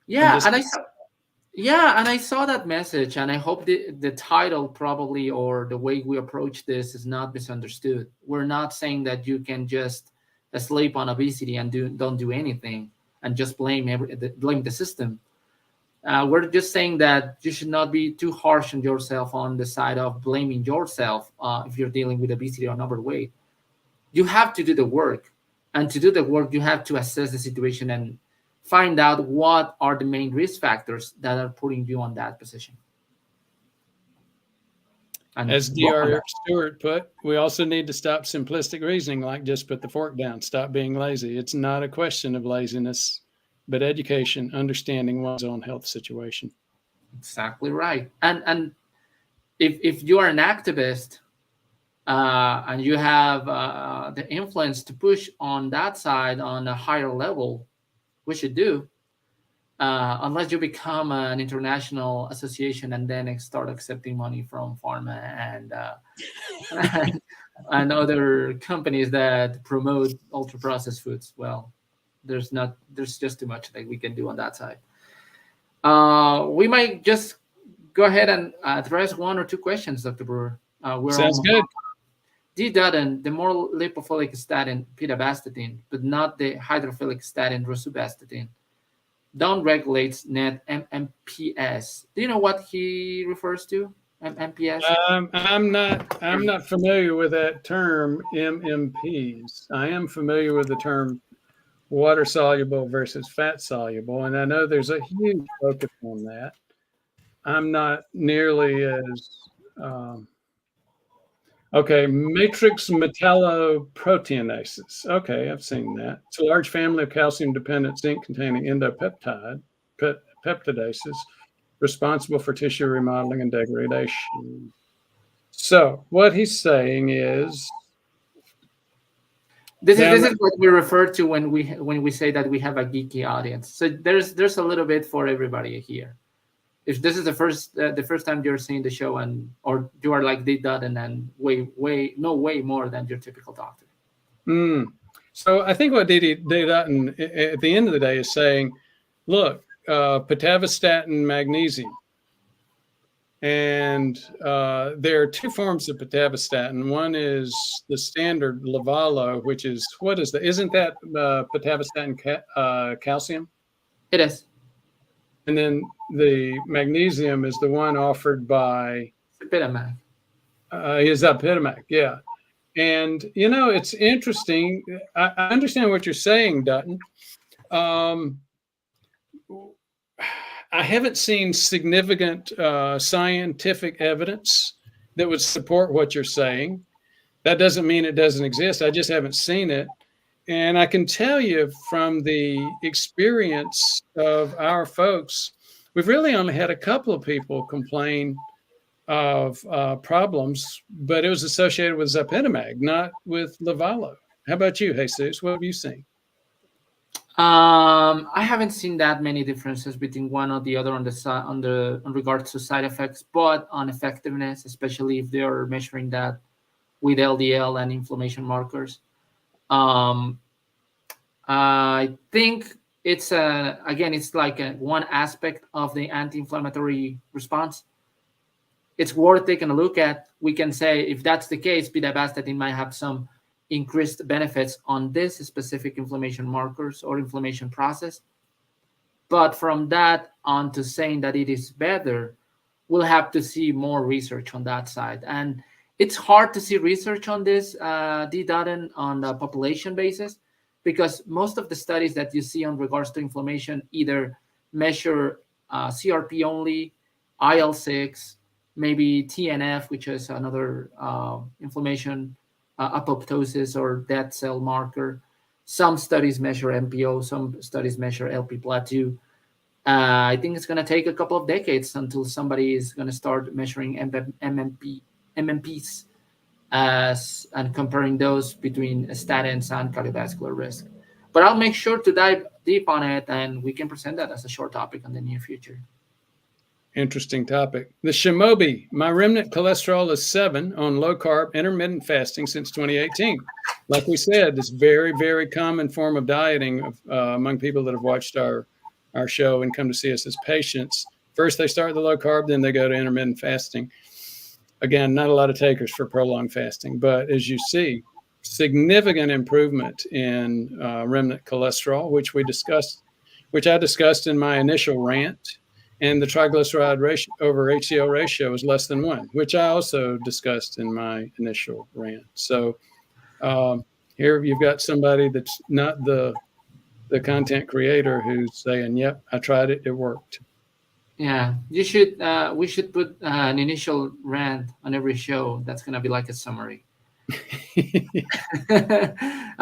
And Yeah, this, and I saw that message, and I hope the title probably, or the way we approach this, is not misunderstood. We're not saying that you can just sleep on obesity and don't do anything and just blame the system. We're just saying that you should not be too harsh on yourself on the side of blaming yourself if you're dealing with obesity or overweight. You have to do the work, and to do the work, you have to assess the situation and find out what are the main risk factors that are putting you on that position. And as work on Dr. that. Stewart put, we also need to stop simplistic reasoning like just put the fork down, stop being lazy. It's not a question of laziness, but education, understanding one's own health situation. Exactly right. And if you are an activist and you have the influence to push on that side on a higher level, which you do, unless you become an international association and then start accepting money from pharma and and other companies that promote ultra processed foods. Well, there's just too much that we can do on that side. We might just go ahead and address one or two questions, Dr. Brewer. We're Sounds almost good. D. Dutton, the more lipophilic statin, pitavastatin, but not the hydrophilic statin, rosuvastatin, down regulates net MMPS. Do you know what he refers to? MPS? I'm not familiar with that term, MMPs. I am familiar with the term water soluble versus fat soluble, and I know there's a huge focus on that. I'm not nearly as okay. Matrix metalloproteinases. Okay, I've seen that. It's a large family of calcium-dependent zinc-containing peptidases responsible for tissue remodeling and degradation. So what he's saying is this is what we refer to when we say that we have a geeky audience. So there's a little bit for everybody here. If this is the first time you're seeing the show, or you are like D. Dutton and way more than your typical doctor. So I think what D. Dutton at the end of the day is saying, look, pitavastatin, magnesium. And there are two forms of pitavastatin. One is the standard Livalo, which is, isn't that pitavastatin calcium? It is. And then the magnesium is the one offered by Zapitamac. Zapitamac, yeah. And, it's interesting. I understand what you're saying, Dutton. I haven't seen significant scientific evidence that would support what you're saying. That doesn't mean it doesn't exist. I just haven't seen it. And I can tell you from the experience of our folks, we've really only had a couple of people complain of problems, but it was associated with Zapitamac, not with Livalo. How about you, Jesus? What have you seen? I haven't seen that many differences between one or the other on regards to side effects, but on effectiveness, especially if they are measuring that with LDL and inflammation markers. I think it's like one aspect of the anti-inflammatory response. It's worth taking a look at. We can say if that's the case, pitavastatin might have some increased benefits on this specific inflammation markers or inflammation process. But from that on to saying that it is better, we'll have to see more research on that side. And it's hard to see research on this, D. Dutton, on the population basis, because most of the studies that you see on regards to inflammation either measure CRP only, IL-6, maybe TNF, which is another inflammation apoptosis or dead cell marker. Some studies measure MPO, some studies measure LP plateau. I think it's going to take a couple of decades until somebody is going to start measuring MMPs and comparing those between statins and cardiovascular risk. But I'll make sure to dive deep on it, and we can present that as a short topic in the near future. Interesting topic. The Shimobi, my remnant cholesterol is 7 on low carb intermittent fasting since 2018. Like we said, this very, very common form of dieting among people that have watched our show and come to see us as patients. First, they start the low carb, then they go to intermittent fasting. Again, not a lot of takers for prolonged fasting, but as you see, significant improvement in remnant cholesterol, which I discussed in my initial rant. And the triglyceride ratio over HDL ratio is less than 1, which I also discussed in my initial rant. So here you've got somebody that's not the content creator who's saying, "Yep, I tried it. It worked." Yeah, you should. We should put an initial rant on every show. That's gonna be like a summary.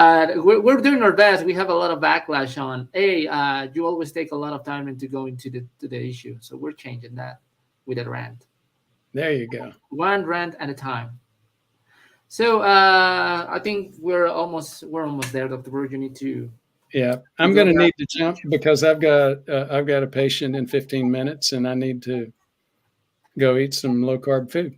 We're doing our best. We have a lot of backlash on, you always take a lot of time into going to the issue. So we're changing that with a rant. There you go. One rant at a time. So I think we're almost there, Dr. Bird. You need to. Yeah, I'm going to need to jump because I've got a patient in 15 minutes and I need to go eat some low carb food.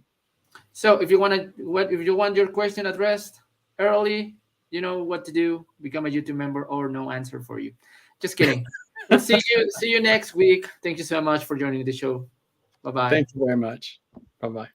So if you want your question addressed early, you know what to do. Become a YouTube member or no answer for you. Just kidding. We'll see you next week. Thank you so much for joining the show. Bye-bye. Thank you very much. Bye-bye.